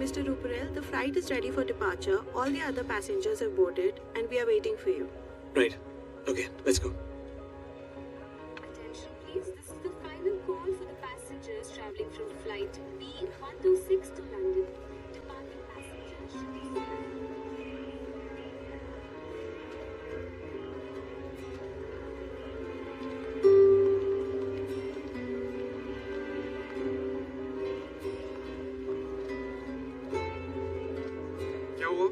H: Mr. Ruparel, the flight is ready for departure. All the other passengers have boarded and we are waiting for you.
K: Right. Okay, let's go.
F: Attention please, this is the final call for the passengers traveling from flight B126 to London. Departing passengers should be
N: क्या हुआ?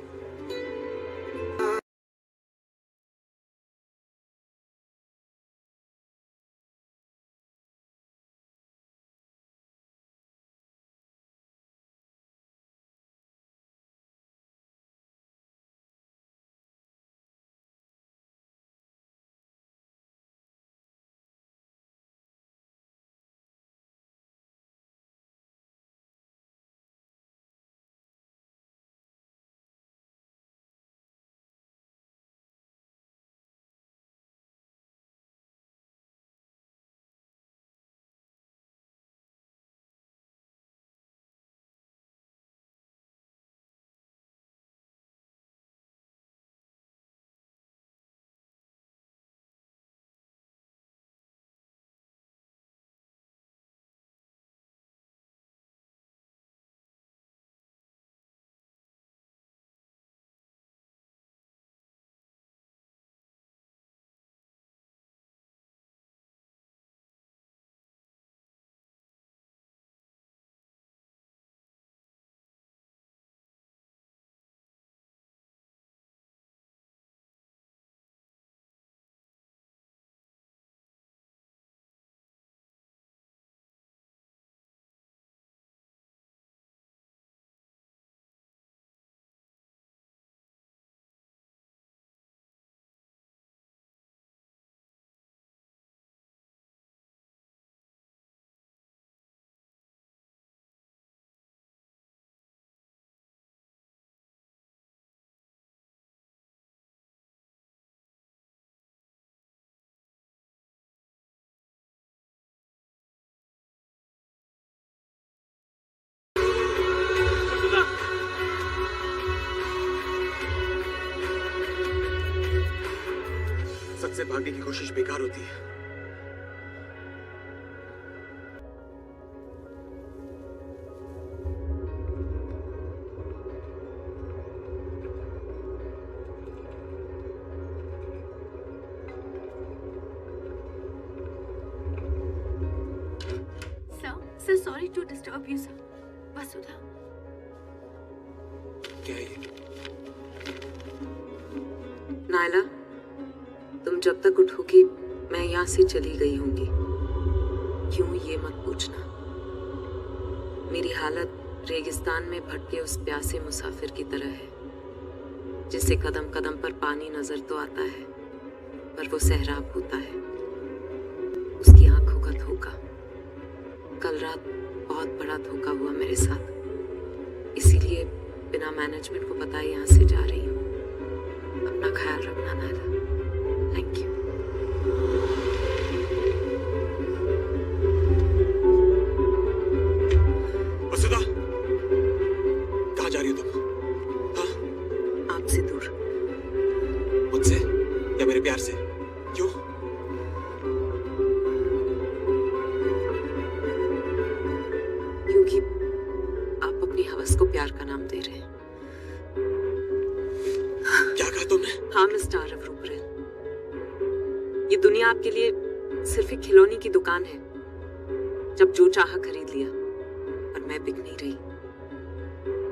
N: भागने की कोशिश बेकार होती है।
H: Sir, sorry to disturb you, sir. वसुधा।
N: क्या है ये?
G: नायला, तुम जब तक उठोगी मैं यहाँ से चली गई होंगी। क्यों ये मत पूछना। मेरी हालत रेगिस्तान में भटके उस प्यासे मुसाफिर की तरह है जिसे कदम कदम पर पानी नजर तो आता है पर वो सहराब होता है। उसकी आंखों का धोखा। कल रात बहुत बड़ा धोखा हुआ मेरे साथ, इसीलिए बिना मैनेजमेंट को पता यहाँ से जा रही हूँ। अपना ख्याल रखना नायला। Thank you.
N: वसुधा, कहाँ जा रही हो तुम? हाँ?
G: आपसे दूर।
N: मुझसे या मेरे प्यार से? क्यों?
G: क्योंकि आप अपनी हवस को प्यार का नाम दे रहे हैं।
N: क्या कहा तुमने?
G: हाँ मिस्टर आरव रूपरेल, ये दुनिया आपके लिए सिर्फ एक खिलौने की दुकान है। जब जो चाहा खरीद लिया, पर मैं बिक नहीं रही।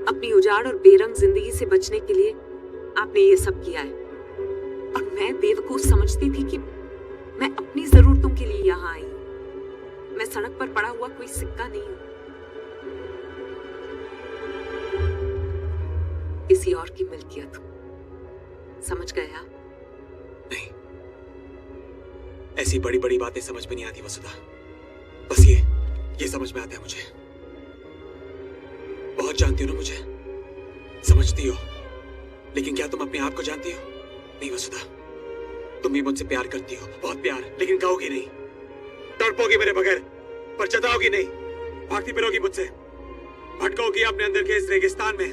G: अपनी उजाड़ और बेरंग जिंदगी से बचने के लिए आपने ये सब किया है, और मैं बेवकूफ समझती थी कि मैं अपनी जरूरतों के लिए यहाँ आई हूँ। मैं सड़क पर पड़ा हुआ कोई सिक्का नहीं हूँ। किसी और की मिल्कियत हूँ। समझ गए आप?
N: नहीं, ऐसी बड़ी बड़ी बातें समझ में नहीं आती वसुधा। बस ये समझ में आता है मुझे। बहुत जानती हो ना मुझे, समझती हो, लेकिन क्या तुम अपने आप को जानती हो? नहीं वसुधा, तुम भी मुझसे प्यार करती हो, बहुत प्यार, लेकिन कहोगी नहीं, तड़पोगी मेरे बगैर, पर जताओगी नहीं, भागती फिरोगी मुझसे, भटकोगी अपने अंदर के इस रेगिस्तान में।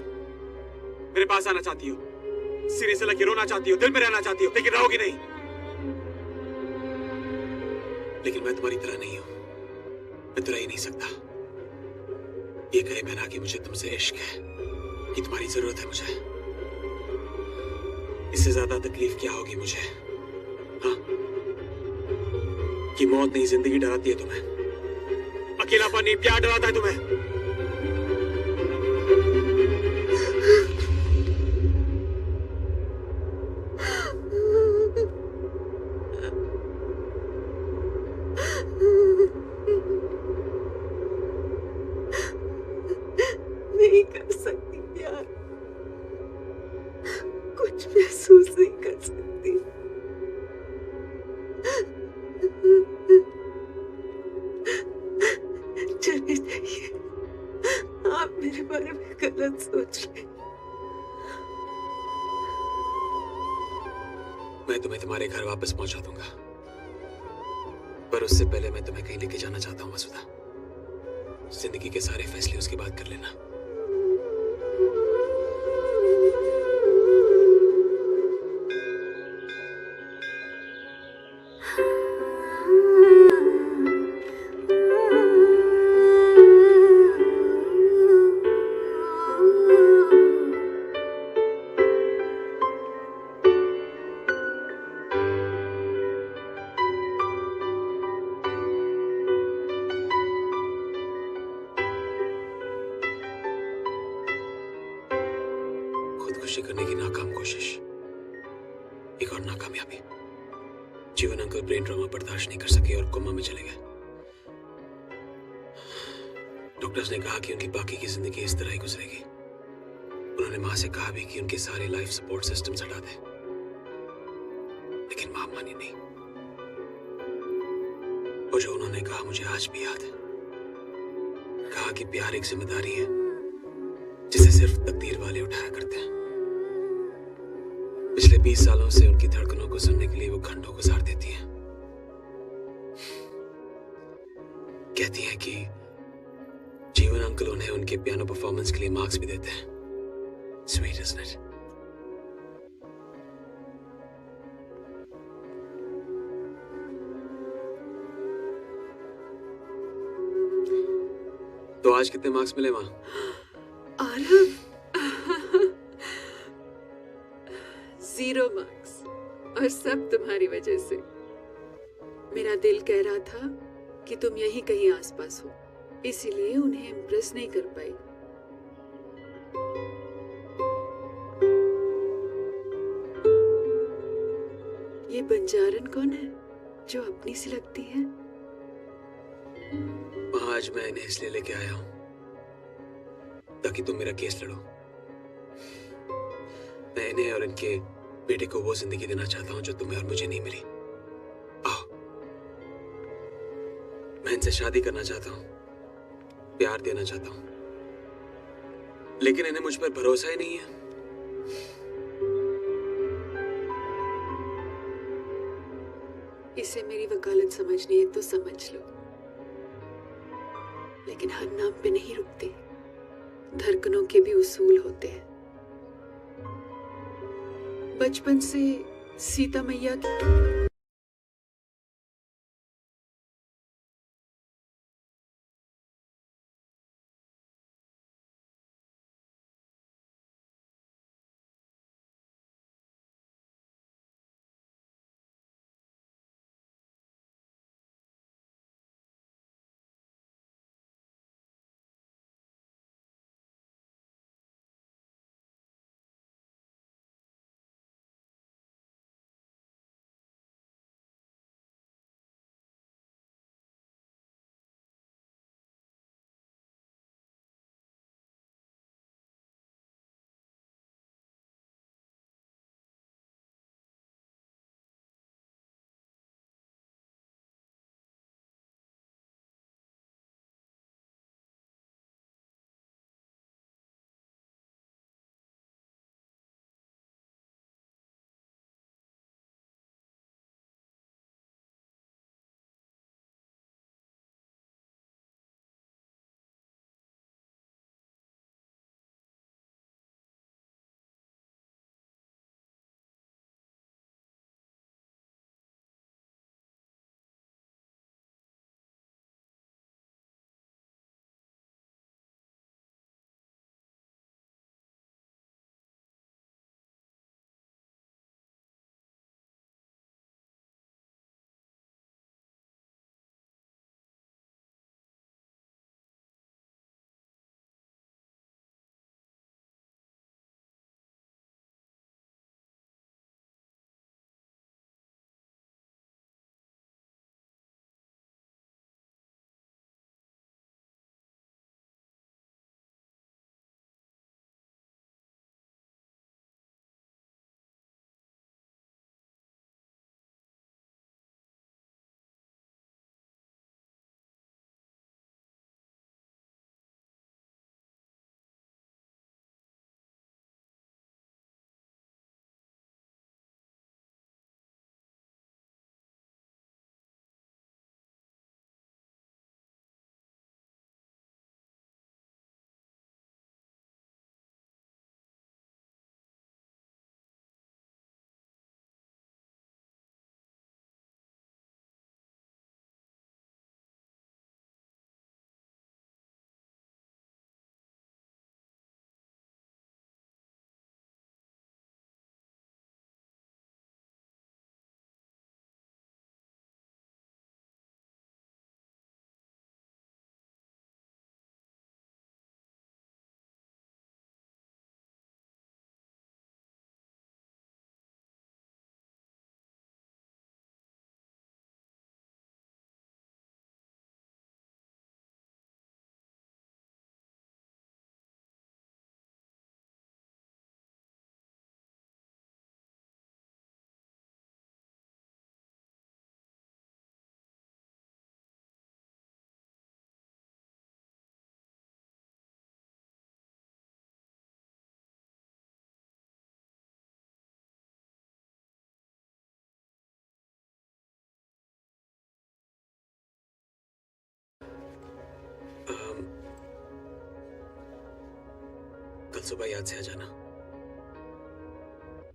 N: मेरे पास आना चाहती हो, सीने से लगे रोना चाहती हो, दिल में रहना चाहती हो, लेकिन रहोगी नहीं। लेकिन मैं तुम्हारी तरह नहीं हूं, मैं तो रह ही नहीं सकता। ये कहे बिना कि मुझे तुमसे इश्क है, कि तुम्हारी जरूरत है मुझे। इससे ज्यादा तकलीफ क्या होगी मुझे? हाँ? कि मौत नहीं जिंदगी डराती है तुम्हें, अकेलापन नहीं प्यार डराता है तुम्हें।
G: नहीं कर सकती प्यार, कुछ महसूस नहीं कर सकती। चले जाइए, आप मेरे बारे में गलत सोच रहे।
N: मैं तुम्हें तुम्हारे घर वापस पहुंचा दूंगा, पर उससे पहले मैं तुम्हें कहीं लेके जाना चाहता हूँ वसुधा। जिंदगी के सारे फैसले उसके बाद कर लेना। खुदकुशी करने की नाकाम कोशिश, एक और नाकामयाबी। जीवन अंकल ब्रेन ट्रॉमा बर्दाश्त नहीं कर सके और कोमा में चले गए। डॉक्टर्स ने कहा कि उनकी बाकी की जिंदगी इस तरह ही गुजरेगी। उन्होंने मां से कहा भी कि उनके सारे लाइफ सपोर्ट सिस्टम्स हटा दें, लेकिन मां मानी नहीं। और जो उन्होंने कहा मुझे आज भी याद है। कहा कि प्यार एक जिम्मेदारी है जिसे सिर्फ तकदीर वाले उठाया करते हैं। पिछले 20 सालों से उनकी धड़कनों को सुनने के लिए वो घंटों गुजार देती हैं। कहती हैं कि जीवन अंकल उन्हें उनके पियानो परफॉर्मेंस के लिए मार्क्स भी देते हैं। Sweet, isn't it?
K: आज कितने मार्क्स मिले माँ?
G: आरव 0 मार्क्स, और सब तुम्हारी वजह से। मेरा दिल कह रहा था कि तुम यहीं कहीं आसपास हो, इसीलिए उन्हें इम्प्रेस नहीं कर पाई। ये बंजारन कौन है जो अपनी सी लगती है?
K: आज मैं इन्हें इसलिए लेके आया हूं ताकि तुम मेरा केस लड़ो। मैं इन्हें और इनके बेटे को वो जिंदगी देना चाहता हूं जो तुम्हें और मुझे नहीं मिली। आओ, मैं इनसे शादी करना चाहता हूं, प्यार देना चाहता हूं, लेकिन इन्हें मुझ पर भरोसा ही नहीं है।
G: इसे मेरी वकालत समझनी है तो समझ लो, लेकिन हर नाम पे नहीं रुकते। धड़कनों के भी उसूल होते हैं। बचपन से सीता मैया की
K: कल सुबह याद से आ जाना।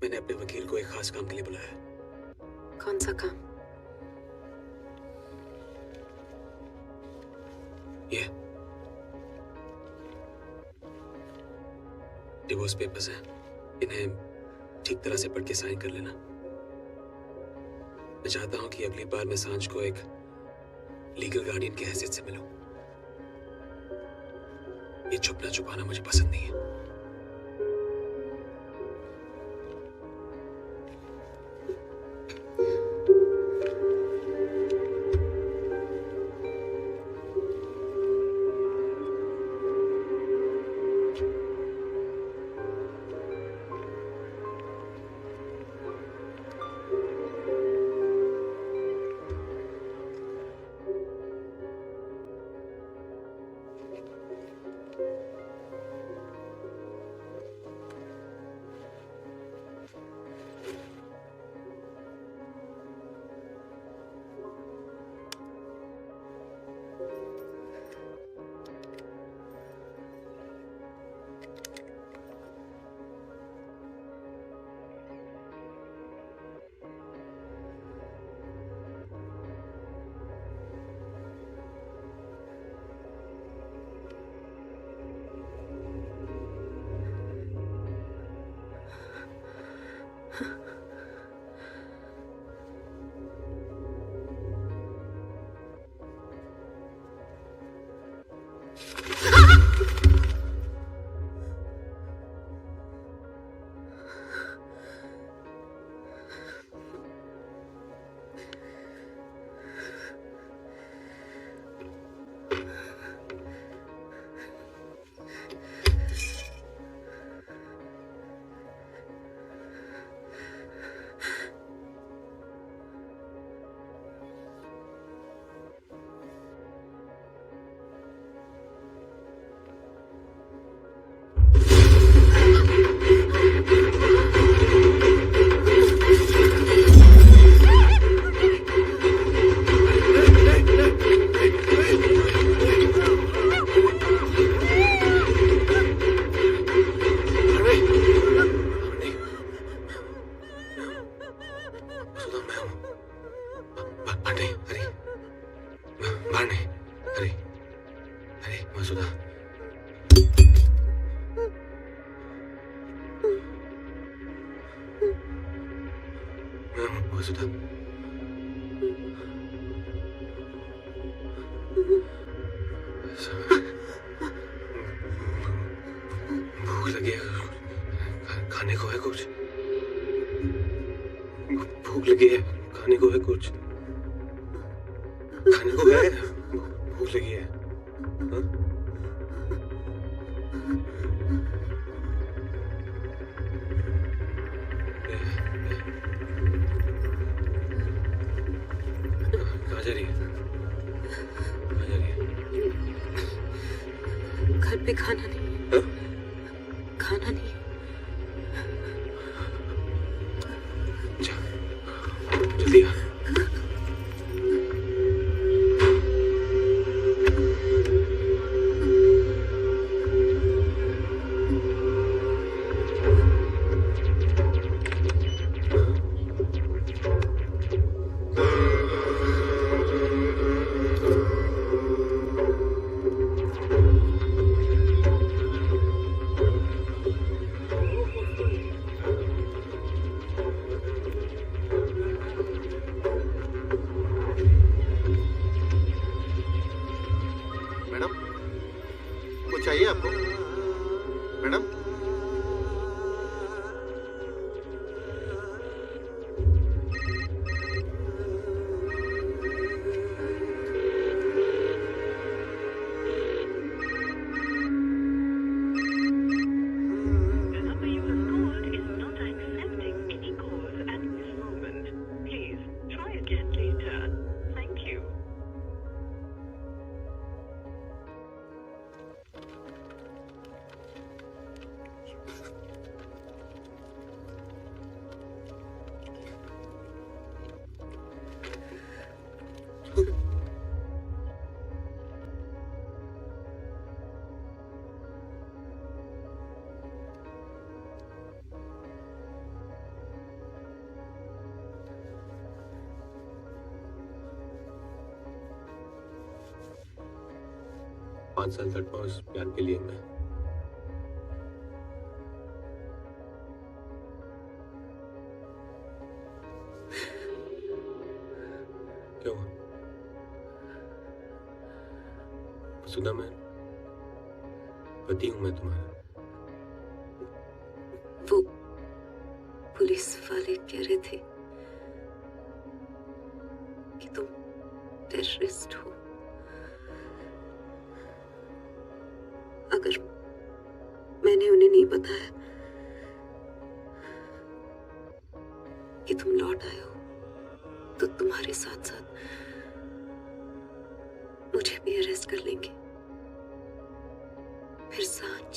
K: मैंने अपने वकील को एक खास काम के लिए बुलाया है।
G: कौन सा काम?
K: ये डिवोर्स पेपर्स हैं, इन्हें ठीक तरह से पढ़ के साइन कर लेना। मैं चाहता हूं कि अगली बार मैं सांझ को एक लीगल गार्डियन की हैसियत से मिलूं। ये छुपना छुपाना मुझे पसंद नहीं है।
A: भूख लगी है, खाने को है कुछ? भूख लगी है, खाने को है कुछ? खाने को है, भूख लगी है। हाँ? कहाँ जा रही है? कहाँ जा रही है?
G: घर पे खाना नहीं।
A: हाँ?
G: खाना नहीं।
A: जल्दी आ।
C: चाहिए आपको मैडम?
A: पाँच साल तक उस प्यार के लिए मैं वसुधा, मैं पति हूं मैं तुम्हारा।
G: वो पुलिस वाले कह रहे थे कि तुम टेररिस्ट हो। अगर मैंने उन्हें नहीं बताया कि तुम लौट आए हो तो तुम्हारे साथ साथ मुझे भी अरेस्ट कर लेंगे। फिर सांझ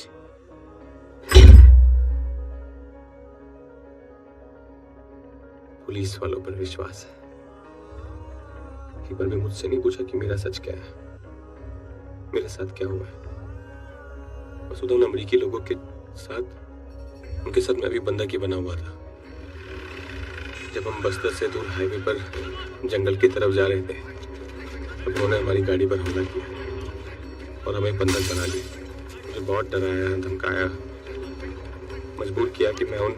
A: पुलिस वालों पर विश्वास है। एक बार भी मुझसे नहीं पूछा कि मेरा सच क्या है, मेरे साथ क्या हुआ है। वसुधा, उन अमरीकी लोगों के साथ, उनके साथ मैं भी बंदा की बना हुआ था। जब हम बस्तर से दूर हाईवे पर जंगल की तरफ जा रहे थे, तब उन्होंने हमारी गाड़ी पर हमला किया और हमें बंधक बना लिया। मुझे बहुत डराया, धमकाया, मजबूर किया कि मैं उन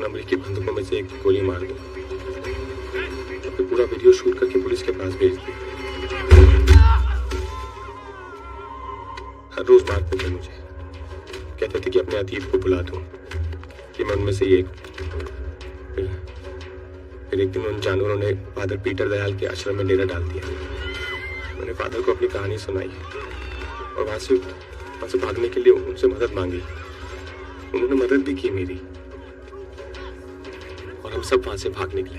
A: अमरीकी बंदूकों में से एक गोली मार दूं। फिर पूरा वीडियो शूट करके पुलिस के पास भेज दिया। हर रोज मारते थे मुझे, कहते थे कि अपने अतीत को भुला दूं, कि मैं उनमें से एक। फिर एक दिन उन जानवरों ने फादर पीटर दयाल के आश्रम में डेरा डाल दिया। मैंने फादर को अपनी कहानी सुनाई और वहां से भागने के लिए उनसे मदद मांगी। उन्होंने मदद भी की मेरी और हम सब वहां से भाग निकले।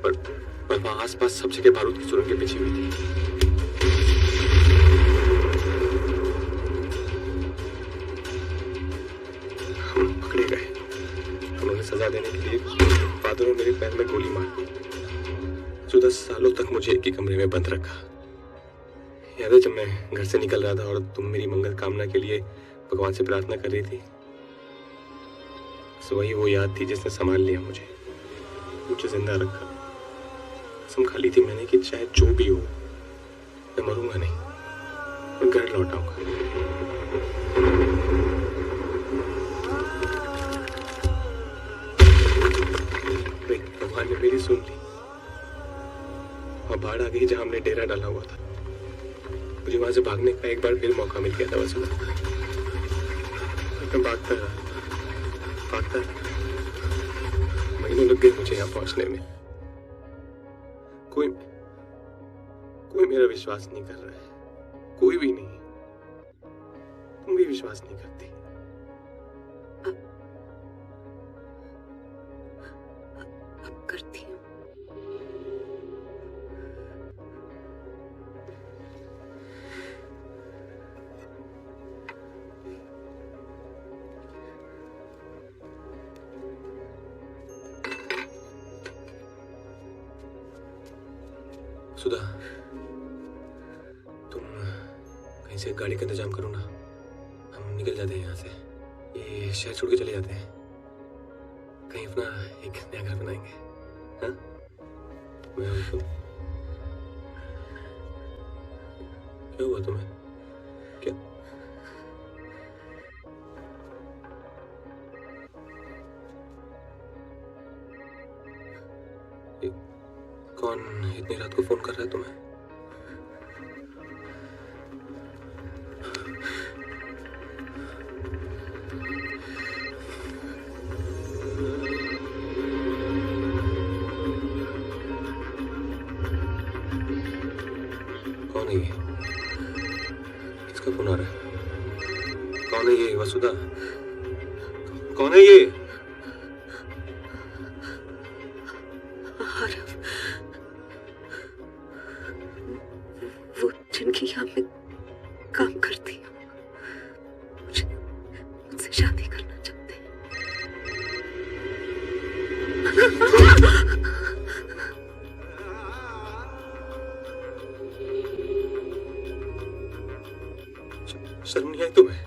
A: पर वहां आसपास सब जगह बारूद की सुरंगें बिछी हुई थी। हम पकड़े गए। उन्होंने सजा देने के लिए फादर ने मेरे पैर में गोली मार दी। 14 सालों तक मुझे एक ही कमरे में बंद रखा। याद है जब मैं घर से निकल रहा था और तुम मेरी मंगल कामना के लिए भगवान से प्रार्थना कर रही थी? वही वो याद थी जिसने संभाल लिया मुझे जिंदा रखा। कसम खा ली थी मैंने कि चाहे जो भी हो मैं मरूंगा नहीं, मैं घर लौट आऊंगा। भगवान ने मेरी सुन ली और बाढ़ आ गई जहां हमने डेरा डाला हुआ था। मुझे वहां से भागने का एक बार फिर मौका मिल गया था। वसुधा, मैं भागता रहा। महीनों लग गए मुझे यहाँ पहुंचने में। कोई मेरा विश्वास नहीं कर रहा है, कोई भी नहीं। तुम भी विश्वास नहीं करती।
G: अब करती हूँ।
A: सुधा, तुम कहीं से गाड़ी का इंतजाम करो ना, हम निकल जाते हैं यहाँ से। ये शहर छोड़ के चले जाते हैं, कहीं अपना एक नया घर बनाएंगे। हाँ? क्या हुआ तुम्हें? क्या? कौन इतनी रात को फोन कर रहा है तुम्हें? कौन है ये? किसका फोन आ रहा है? कौन है ये? वसुधा, कौन है ये?
G: जिनकी यहाँ पे काम करती हूँ, मुझसे शादी करना चाहते हैं।
A: शर्म नहीं आई तुम्हें?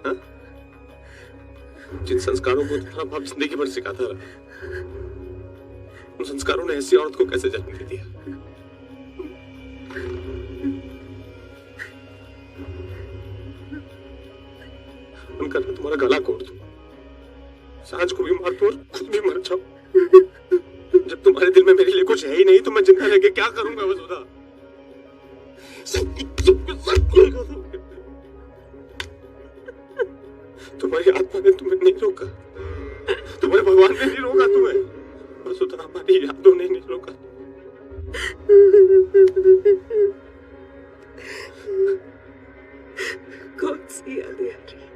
A: हाँ? जिन संस्कारों को तुम्हारा बाप जिंदगी भर सिखाता रहा, उन संस्कारों ने ऐसी औरत को कैसे जन्म दे दिया? उनका तुम्हारा गला घोट दूं, सांझ को भी मार दूं और खुद भी मर जाऊं। जब तुम्हारे दिल में मेरे लिए कुछ है ही नहीं तो मैं जिंदा रह के क्या करूंगा वसुधा? तुम्हारी आत्मा ने तुम्हें नहीं रोका, तुम्हारे भगवान ने नहीं रोका तुम्हें, वसुधा हमारी यादों ने नहीं रोका।
G: कौन सी यादें आ रही?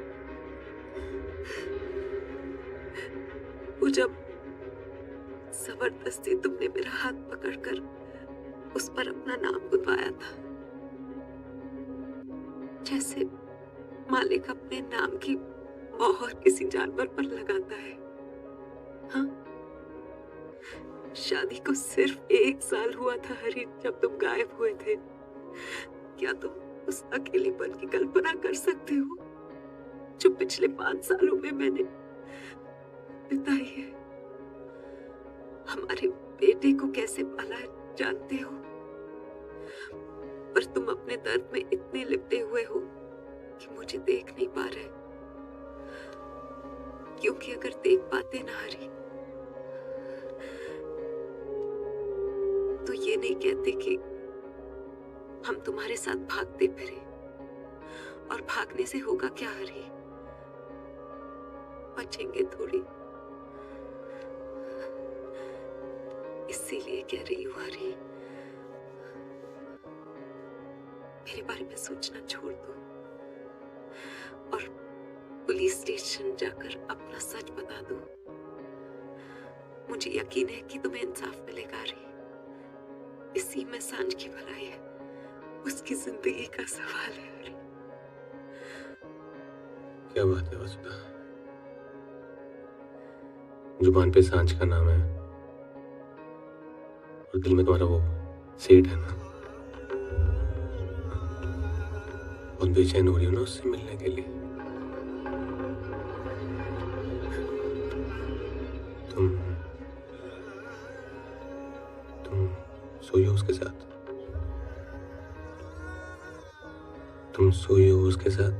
G: वो जब जबरदस्ती तुमने मेरा हाथ पकड़कर उस पर अपना नाम गुदवाया था, जैसे मालिक अपने नाम की मोहर किसी जानवर पर लगाता है। हाँ, शादी को सिर्फ 1 साल हुआ था हरी, जब तुम गायब हुए थे। क्या तुम उस अकेलेपन की कल्पना कर सकते हो जो पिछले 5 सालों में मैंने बिताई है? हमारे बेटे को कैसे पाला है जानते हो, पर तुम अपने दर्द में इतने लिपटे हुए हो कि मुझे देख नहीं पा रहे। क्योंकि अगर देख पाते ना हरी, तो ये नहीं कहते कि हम तुम्हारे साथ भागते फिरे। और भागने से होगा क्या हरी? बचेंगे थोड़ी। इसीलिए कह रही हूँ हरी, मेरे बारे में सोचना छोड़ दो और पुलिस स्टेशन जाकर अपना सच बता दो। मुझे यकीन है कि तुम्हें इंसाफ मिलेगा हरी। इसी में सांझ की भलाई है, उसकी जिंदगी का सवाल है हरी।
A: क्या बात है वसुधा, जुबान पे सांझ का नाम है और दिल में तुम्हारा वो सेठ है ना। बहुत बेचैन हो रही हो ना उससे मिलने के लिए। तुम सोई हो उसके साथ? तुम सोई हो उसके साथ?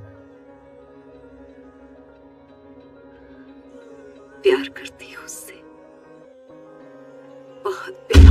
G: प्यार करती हो उससे, बहुत प्यार।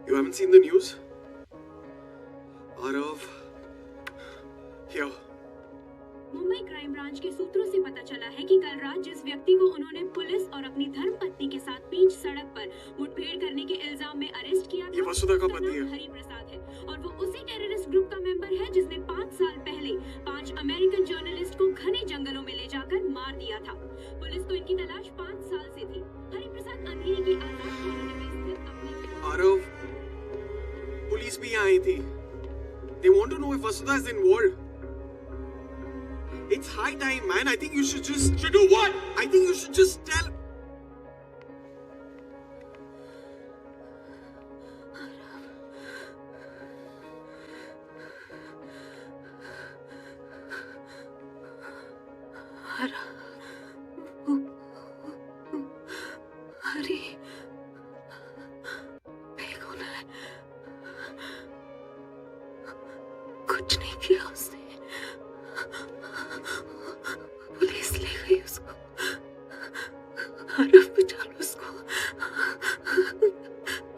N: You haven't seen the news? Arav, here.
F: Mumbai crime branch के सूत्रों से पता चला है कि कल रात जिस व्यक्ति को उन्होंने पुलिस और अपनी धर्मपत्नी के साथ बीच सड़क पर मुठभेड़ करने के इल्जाम में अरेस्ट किया था,
N: ये वसुधा का पति है।
F: हरि प्रसाद है और वो उसी टेररिस्ट ग्रुप का मेंबर है जिसने 5 साल पहले 5 अमेरिकन जर्नलिस्ट को घने जंगलों में ले जाकर मार दिया था। पुलिस को इनकी तलाश 5 साल से थी। हरि प्रसाद अंधेरी की आजाद कॉलोनी में स्थित अपने
N: Arav, पुलिस भी यहाँ आई थी। They want to know if Vasudha is involved. It's high time, man. I think you should just... Should do what? I think you should just tell...
G: हरी, देखो ना, कुछ नहीं किया उसने। पुलिस ले गई उसको। हरफ बचा लो उसको,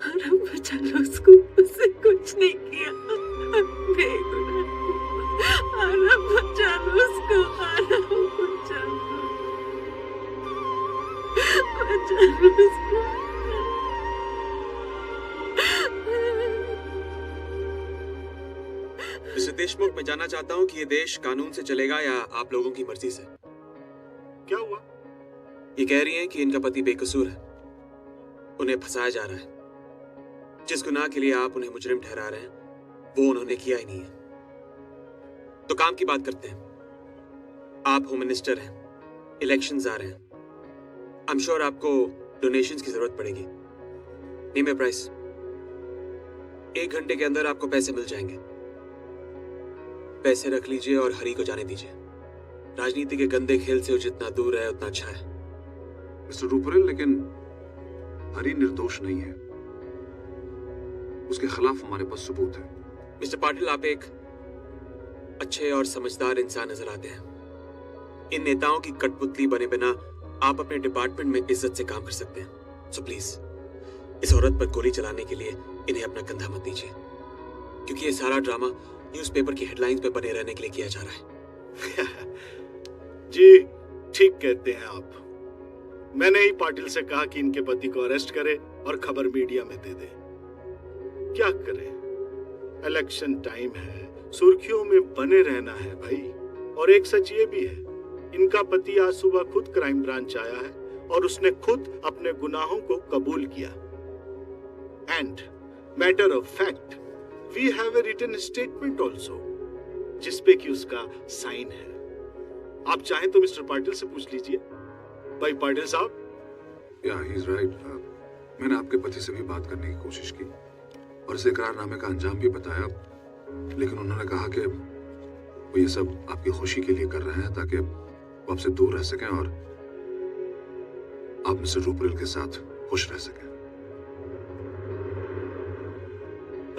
G: हरफ बचा लो उसको। उसने कुछ नहीं किया।
K: मैं जानना चाहता हूँ कि ये देश कानून से चलेगा या आप लोगों की मर्जी से।
J: क्या हुआ?
K: ये कह रही हैं कि इनका पति बेकसूर है, उन्हें फंसाया जा रहा है। जिस गुनाह के लिए आप उन्हें मुजरिम ठहरा रहे हैं वो उन्होंने किया ही नहीं है। तो काम की बात करते हैं। आप होम मिनिस्टर हैं, इलेक्शंस आ रहे हैं, आई एम श्योर आपको डोनेशंस की जरूरत पड़ेगी। नेम ए प्राइस। 1 घंटे के अंदर आपको पैसे मिल जाएंगे। पैसे रख लीजिए और हरी को जाने दीजिए। राजनीति के गंदे खेल से वो जितना दूर है उतना अच्छा है।
L: मिस्टर रूपरेल, लेकिन हरी निर्दोष नहीं है, उसके खिलाफ हमारे पास सबूत है।
K: मिस्टर पाटिल, आप एक अच्छे और समझदार इंसान नजर आते हैं। इन नेताओं की कठपुतली बने बिना आप अपने डिपार्टमेंट में इज्जत से काम कर सकते हैं। सो प्लीज इस औरत पर गोली चलाने के लिए इन्हें अपना कंधा मत दीजिए, क्योंकि ये सारा ड्रामा न्यूज़पेपर की हेडलाइंस पे बने रहने के लिए किया जा रहा है।
J: जी ठीक कहते हैं आप। मैंने ही पाटिल से कहा कि इनके पति को अरेस्ट करे और खबर मीडिया में दे दे। क्या करें, इलेक्शन टाइम है, सुर्खियों में बने रहना है भाई। और एक सच ये भी है, इनका पति आज सुबह खुद क्राइम ब्रांच आया है और उसने खुद अपने गुनाहों को कबूल किया। And matter of fact, we have a written statement also, जिसपे कि उसका साइन है। आप चाहें तो मिस्टर पाटिल से पूछ लीजिए। भाई पाटिल साहब।
L: या ही इज राइट। मैंने आपके पति से भी बात करने की कोशिश की और इस इकरारनामे का अंजाम भी बताया, लेकिन उन्होंने कहा कि वो ये सब आपकी खुशी के लिए कर रहे हैं ताकि वो आपसे दूर रह सकें और आप मिस्टर रूपरेल के साथ खुश रह सकें।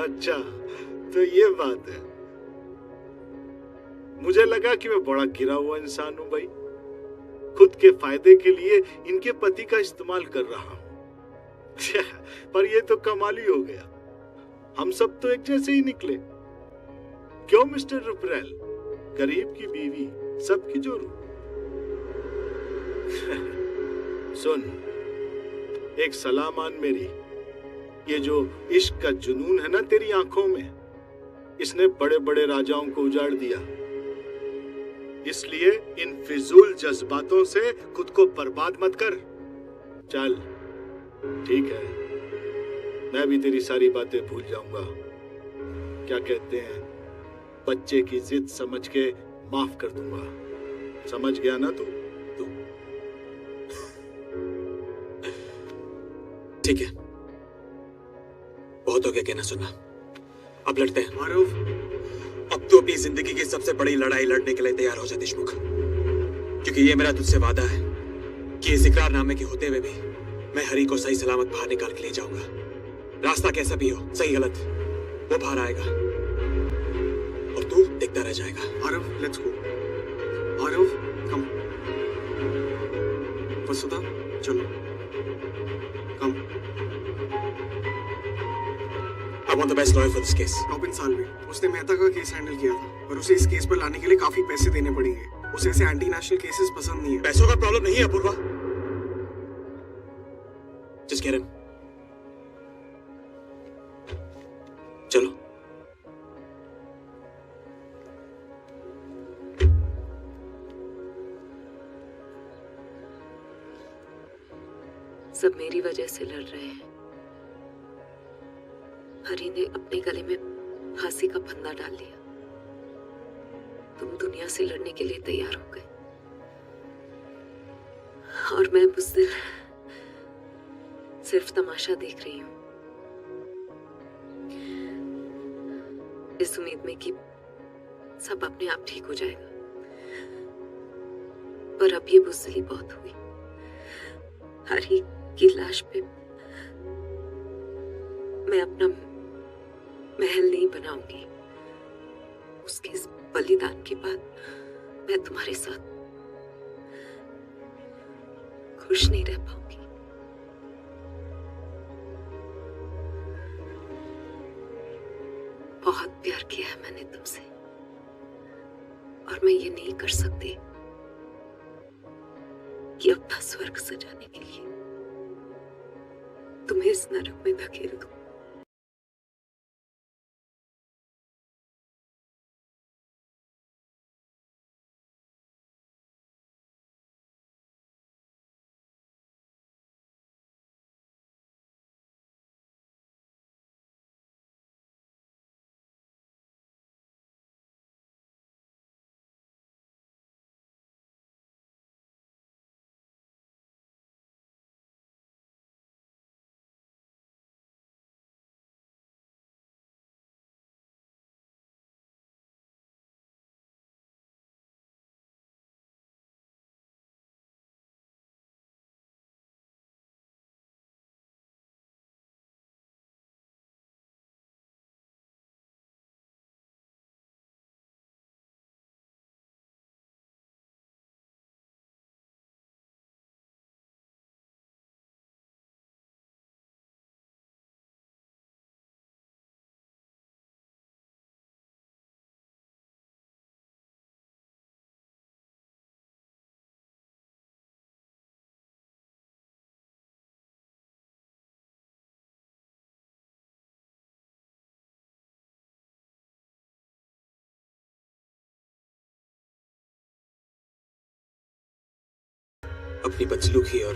J: अच्छा, तो ये बात है। मुझे लगा कि मैं बड़ा गिरा हुआ इंसान हूं भाई, खुद के फायदे के लिए इनके पति का इस्तेमाल कर रहा हूं। पर ये तो कमाल ही हो गया, हम सब तो एक जैसे ही निकले। क्यों मिस्टर रूपरेल, गरीब की बीवी सबकी जोरू। सुन, एक सलाह मान मेरी। ये जो इश्क का जुनून है ना तेरी आंखों में, इसने बड़े बड़े राजाओं को उजाड़ दिया। इसलिए इन फिजूल जज्बातों से खुद को बर्बाद मत कर। चल ठीक है, मैं भी तेरी सारी बातें भूल जाऊंगा। क्या कहते हैं, बच्चे की जिद समझ के माफ कर दूंगा। समझ गया ना तू?
K: ठीक है, बहुत हो गया कहना सुना, अब लड़ते हैं।
N: मारूफ,
K: अब तो अपनी जिंदगी की सबसे बड़ी लड़ाई लड़ने के लिए तैयार हो जा देशमुख, क्योंकि ये मेरा तुझसे वादा है कि इस इकरारनामे के होते हुए भी मैं हरी को सही सलामत बाहर निकाल के ले जाऊंगा। रास्ता कैसा भी हो, सही गलत, वो बाहर आएगा और तू देखता रह जाएगा।
N: Aarav, let's go. Aarav, come. Vasudha, चलो, come.
K: I want the best lawyer for this case.
N: Robin Salve, उसने मेहता का केस हैंडल किया था, पर उसे इस केस पर लाने के लिए काफी पैसे देने पड़ेंगे। उसे ऐसे एंटी नेशनल केसेस पसंद नहीं है।
K: पैसों का प्रॉब्लम नहीं है अपूर्वा। Just get him. चलो।
G: सब मेरी वजह से लड़ रहे हैं। हरी ने अपने गले में फांसी का फंदा डाल लिया। तुम दुनिया से लड़ने के लिए तैयार हो गए और मैं बुज़दिल सिर्फ तमाशा देख रही हूं, इस उम्मीद में कि सब अपने आप ठीक हो जाएगा। पर अब ये बुज़दिली बहुत हुई। हरी की लाश पे मैं अपना महल नहीं बनाऊंगी। उसके इस बलिदान के बाद मैं तुम्हारे साथ खुश नहीं रह पाऊंगी। बहुत प्यार किया है मैंने तुमसे और मैं ये नहीं कर सकती कि अपना स्वर्ग सजाने के लिए तुम्हें इस नरक में धकेल दूं।
K: अपनी बदसलूकी और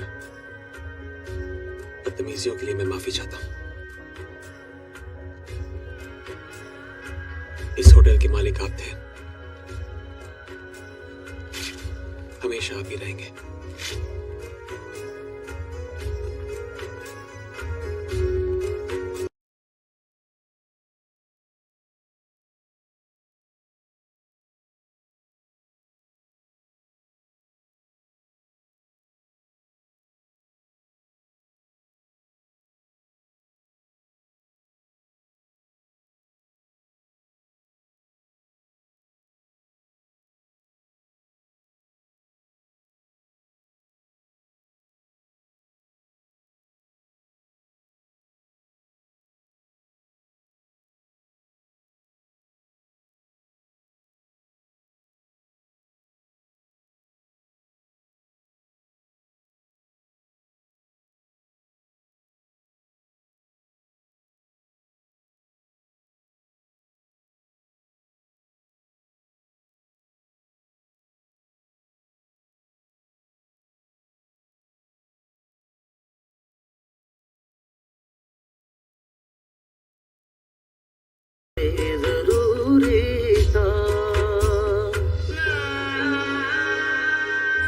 K: बदतमीजियों के लिए मैं माफी चाहता हूं। इस होटल के मालिक आप थे, हमेशा आप ही रहेंगे।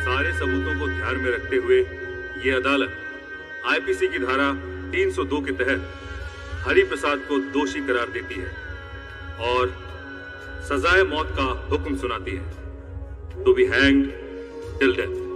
I: सारे सबूतों को ध्यान में रखते हुए ये अदालत आईपीसी की धारा 302 के तहत हरि प्रसाद को दोषी करार देती है और सजाए मौत का हुक्म सुनाती है, to be hanged till death.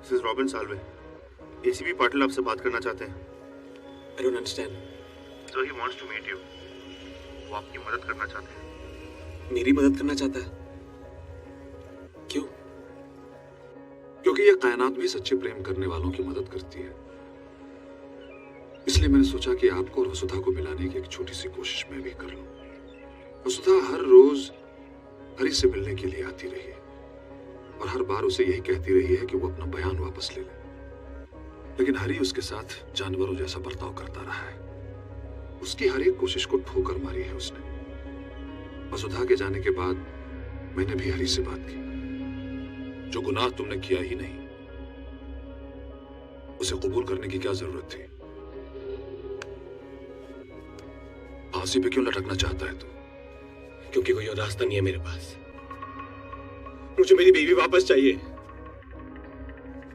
I: This is Robin Salve. ACP Patil आपसे बात करना चाहते हैं।
K: I don't understand.
I: So he wants to meet you. वो आपकी मदद करना चाहते हैं।
K: मेरी मदद करना चाहता है? क्यों?
L: क्योंकि ये कायनात भी सच्चे प्रेम करने वालों की मदद करती है। इसलिए मैंने सोचा कि आपको और वसुधा को मिलाने की एक छोटी सी कोशिश मैं भी कर लूं। वसुधा हर रोज हरि से मिलने के लिए आती रही है और हर बार उसे यही कहती रही है कि वो अपना बयान वापस ले ले, लेकिन हरि उसके साथ जानवरों जैसा बर्ताव करता रहा है। उसकी हर एक कोशिश को ठोकर मारी है उसने। वसुधा के जाने के बाद मैंने भी हरि से बात की। जो गुनाह तुमने किया ही नहीं, उसे कबूल करने की क्या जरूरत थी? फांसी पे क्यों लटकना चाहता है तू?
A: क्योंकि कोई और रास्ता नहीं है मेरे पास। मुझे मेरी बीवी वापस चाहिए।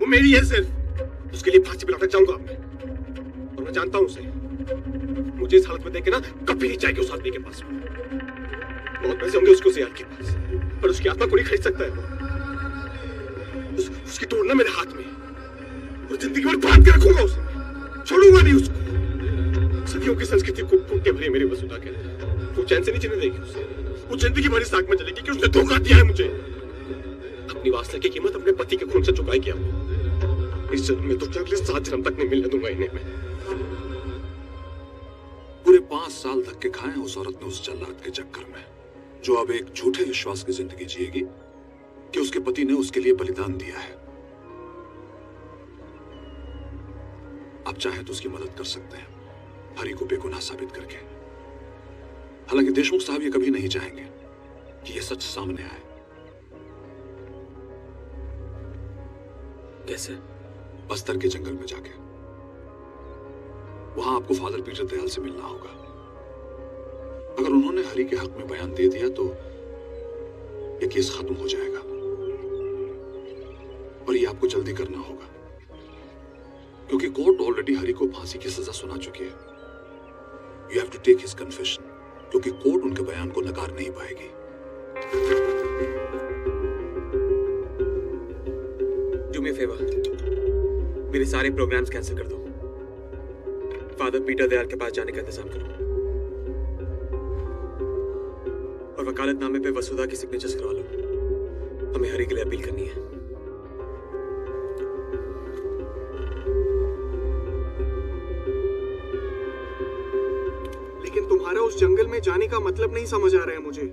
A: वो मेरी है सिर्फ। उसके लिए फांसी पे लटक जाऊंगा मैं। और मैं जानता हूं उसे। मुझे इस हालत में देख के ना कभी नहीं जाएगी उस आदमी के पास। बहुत पैसे होंगे उसको यार के पास, पर उसकी आत्मा को नहीं खरीद सकता है। उसकी तोड़ना मेरे हाथ में। और जिंदगी भर बांध के रखूंगा उसे। छोड़ूंगा नहीं उसको। सदियों की संस्कृति को टूटे भरे मेरी वसुधा के। वो चैन से नहीं जीने देगी उसे। वो जिंदगी भरी साथ में चलेगी कि उसने धोखा दिया है मुझे। अपनी वासना की कीमत अपने पति के खून से चुकाई किया। इस जन्म में तो क्या अगले 7 जन्म तक नहीं मिलने दूंगा इन्हें मैं।
L: 5 साल धक्के खाए हैं उस औरत ने उस जल्लाद के चक्कर में, जो अब एक झूठे विश्वास की जिंदगी जिएगी कि उसके पति ने उसके लिए बलिदान दिया है। आप चाहे तो उसकी मदद कर सकते हैं, हरि को बेगुनाह साबित करके। हालांकि देशमुख साहब ये कभी नहीं चाहेंगे कि ये सच सामने आए।
K: कैसे?
L: बस्तर के जंगल में जाके। वहां आपको फादर पीटर दयाल से मिलना होगा। अगर उन्होंने हरि के हक में बयान दे दिया तो ये केस खत्म हो जाएगा, और ये आपको जल्दी करना होगा क्योंकि कोर्ट ऑलरेडी हरि को फांसी की सजा सुना चुकी है। You have to take his confession, क्योंकि कोर्ट उनके बयान को नकार नहीं पाएगी।
K: डू मी अ फेवर, मेरे सारे प्रोग्राम्स कैंसिल कर दो। फादर पीटर दयाल के पास जाने का इंतजाम करो, और वकालतनामे पे वसुधा की सिग्नेचर्स करवा लो। हमें हरि के लिए अपील करनी है।
N: लेकिन तुम्हारा उस जंगल में जाने का मतलब नहीं समझ आ रहा है मुझे।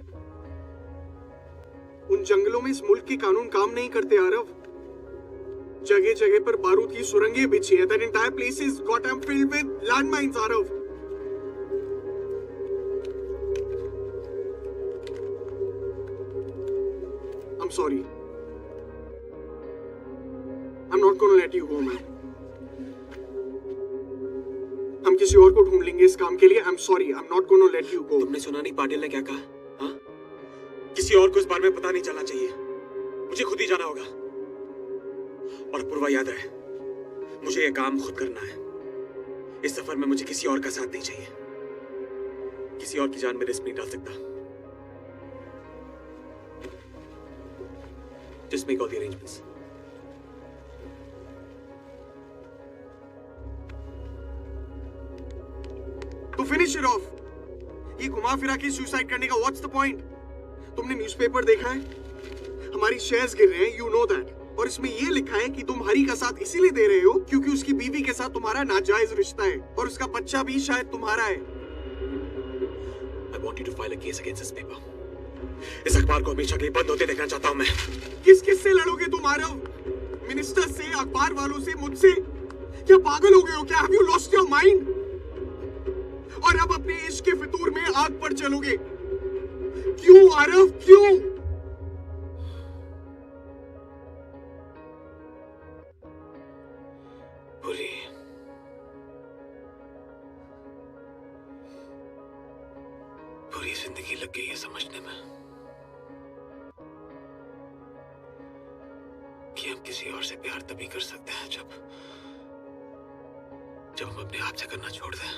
N: उन जंगलों में इस मुल्क के कानून काम नहीं करते आरव। जगह जगह पर बारूद की सुरंगें बिछी है। That entire place is goddamn filled with landmines, Aarav. I'm sorry. I'm not gonna let you go, man. हम किसी और को ढूंढ लेंगे इस काम के लिए। I'm sorry. I'm not gonna let you go.
K: तुमने सुना नहीं पाटिल ने क्या कहा? हाँ? किसी और को इस बारे में पता नहीं चलना चाहिए। मुझे खुद ही जाना होगा। और पूर्वा याद है, मुझे ये काम खुद करना है। इस सफर में मुझे किसी और का साथ नहीं चाहिए। किसी और की जान में रिस्क नहीं डाल सकता। Just make all the arrangements.
N: To finish it off, ये घुमा फिरा के सुसाइड करने का व्हाट्स द पॉइंट? तुमने न्यूज़पेपर देखा है? हमारी शेयर्स गिर रहे हैं, यू नो दैट। और इसमें ये लिखा है कि तुम हरि का साथ इसीलिए दे रहे हो क्योंकि उसकी बीवी के साथ तुम्हारा नाजायज रिश्ता है, और उसका बच्चा भी शायद तुम्हारा है।
K: I want you to file a case against this paper. इस अखबार को हमेशा के लिए बंद होते देखना चाहता हूं मैं।
N: किस से लड़ोगे तुम आरव? मिनिस्टर से, अखबार वालों से, मुझसे? क्या पागल हो गए हो क्या? Have you lost your mind? और अब अपने इश्क के फितूर में आग पर चलोगे? क्यों आरव, क्यों?
K: पूरी जिंदगी लग गई है समझने में कि हम किसी और से प्यार तभी कर सकते हैं जब हम अपने आप से करना छोड़ दें।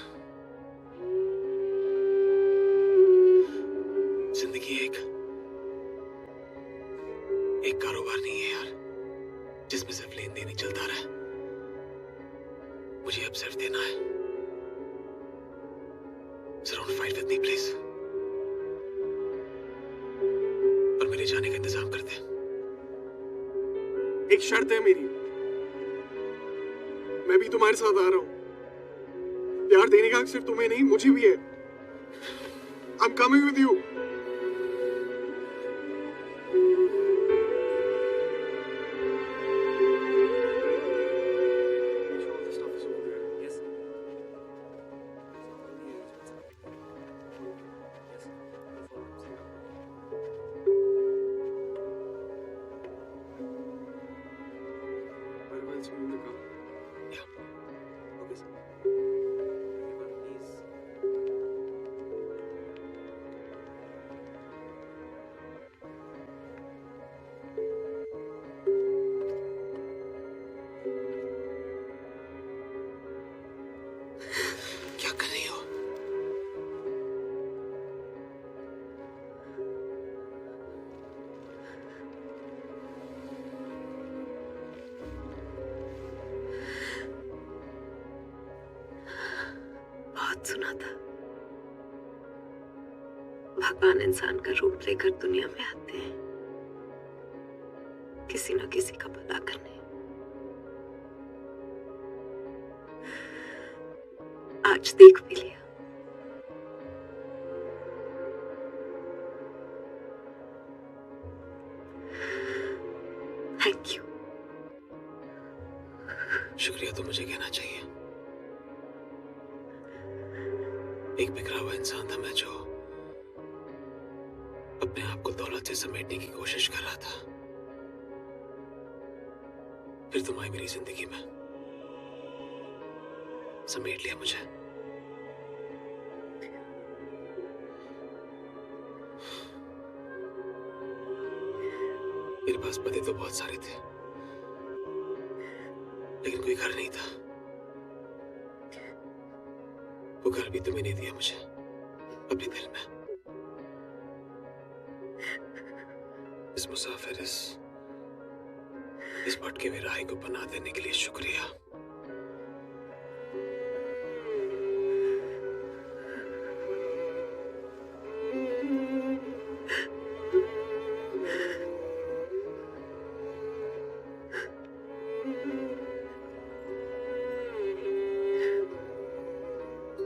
K: जिंदगी एक कारोबार नहीं है यार, जिसमें सिर्फ लेन देन ही चलता रहे। मुझे अब सिर्फ देना है। So don't fight with me, please. और मेरे जाने का इंतजाम कर दे।
N: एक शर्त है मेरी, मैं भी तुम्हारे साथ आ रहा हूं। प्यार देने का हक सिर्फ तुम्हें नहीं, मुझे भी है। I'm coming with you.
K: क्या कर रही हो?
G: बहुत सुना था, भगवान इंसान का रूप लेकर दुनिया में आते हैं किसी न किसी का भला करने। आज देख भी लिया।
K: तो मुझे कहना चाहिए। एक बिखरा हुआ इंसान था मैं, जो अपने आप को दौलत से समेटने की कोशिश कर रहा था। फिर तुम आई मेरी जिंदगी में, समेट लिया मुझे। मेरे पास पते तो बहुत सारे थे, लेकिन कोई घर नहीं था। वो घर भी तुम्हें नहीं दिया मुझे अपने दिल में। इस मुसाफिर, इस भटके हुए राही को पनाह देने के लिए शुक्रिया।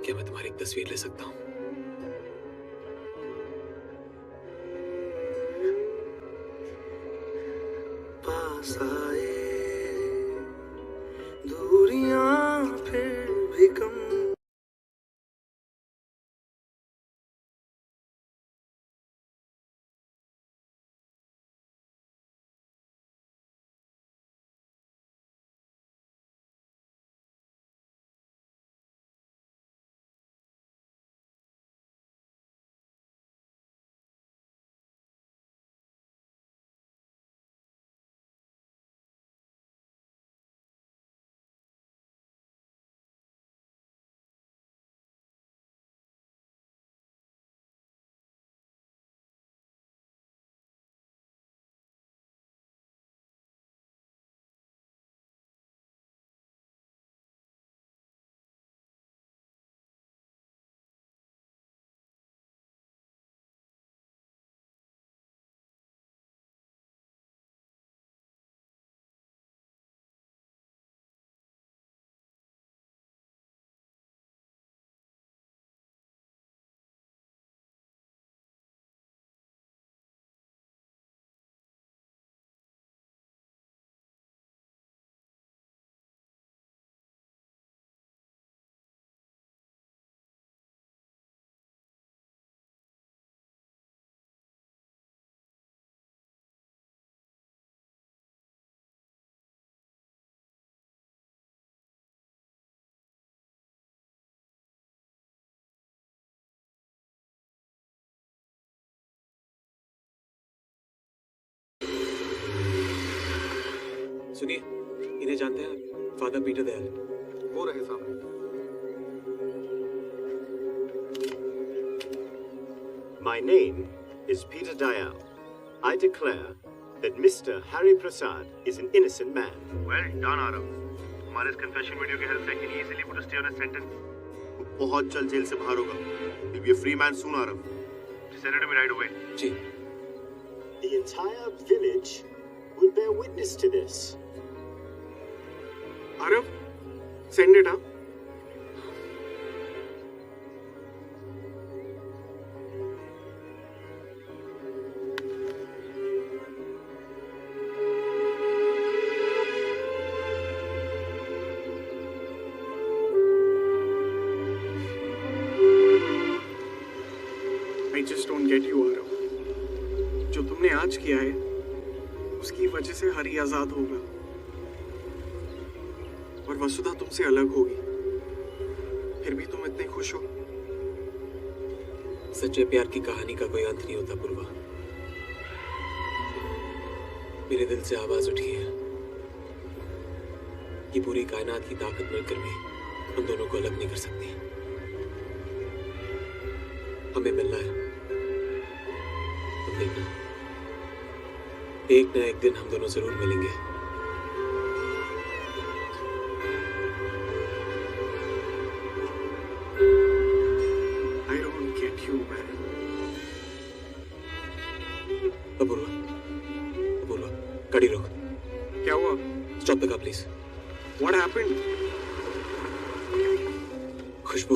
K: क्या मैं तुम्हारी एक तस्वीर ले सकता हूँ?
O: पास आए दूरियां फिर भी कम।
K: सुनिए, इन्हें जानते हैं? Father Peter Dayal.
N: वो रहे सामने।
P: My name is Peter Dayal. I declare that Mr. Harry Prasad is an innocent man.
Q: Well done, Arav. हमारे इस confession video की help से he easily put a stay on his sentence. वो बहुत जल्द जेल से बाहर होगा. He'll be a free man soon, Arav. Send it to me right away.
K: Ji.
P: The entire village will bear witness to this.
N: Arav, send it, huh? I just don't get you, Arav. जो तुमने आज किया है, उसकी वजह से हरी आजाद होगा और वसुधा तुमसे अलग होगी। फिर भी तुम इतने खुश हो।
K: सच्चे प्यार की कहानी का कोई अंत नहीं होता पूर्वा। मेरे दिल से आवाज उठी है कि पूरी कायनात की ताकत मिलकर भी हम दोनों को अलग नहीं कर सकती। हमें मिलना है। तुम देखना, एक न एक दिन हम दोनों जरूर मिलेंगे।
N: I don't get you, man.
K: Apoorva, गाड़ी रोक।
N: क्या हुआ?
K: Stop the car please.
N: What happened?
K: Khushboo,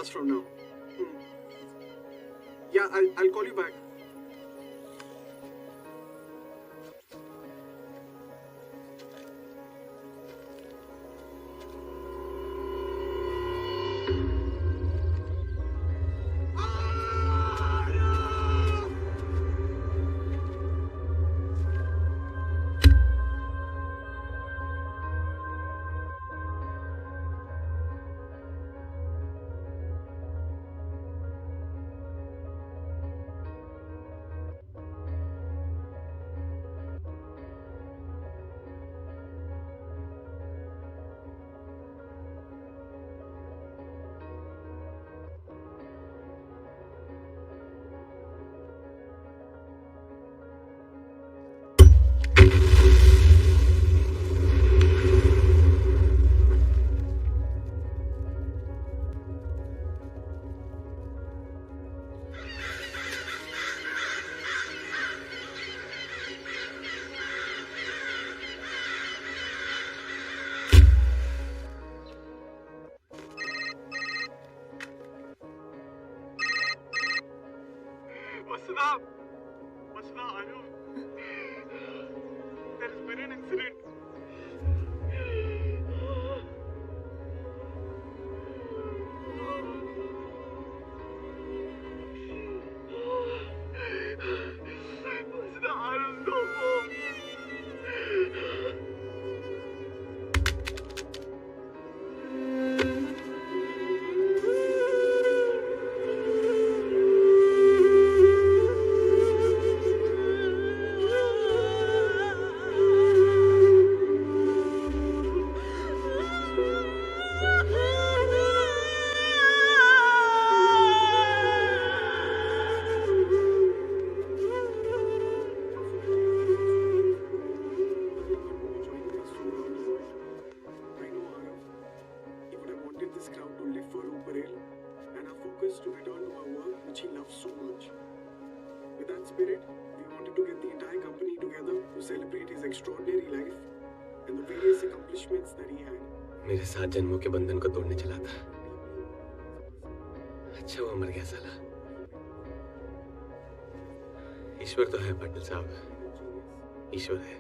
N: hours from now. Yeah, I'll call you back.
R: Masna, I know. There's been an incident. Masna, I don't know.
A: मेरे 7 जन्मों के बंधन को तोड़ने चला था। अच्छा वो मर गया साला। ईश्वर तो है पाटिल साहब, ईश्वर है।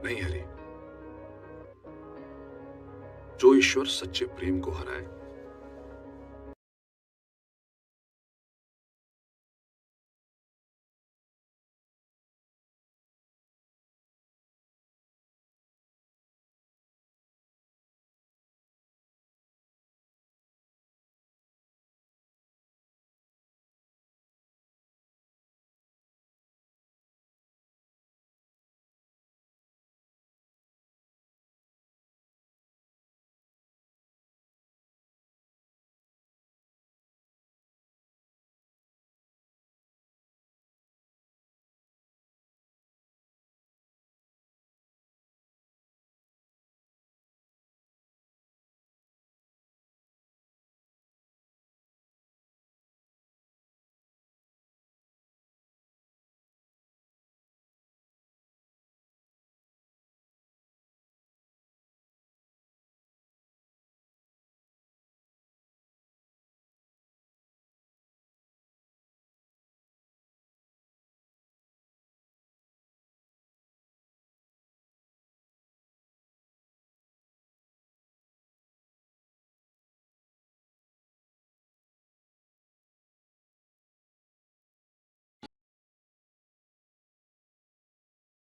L: नहीं हरी, जो ईश्वर सच्चे प्रेम को हराए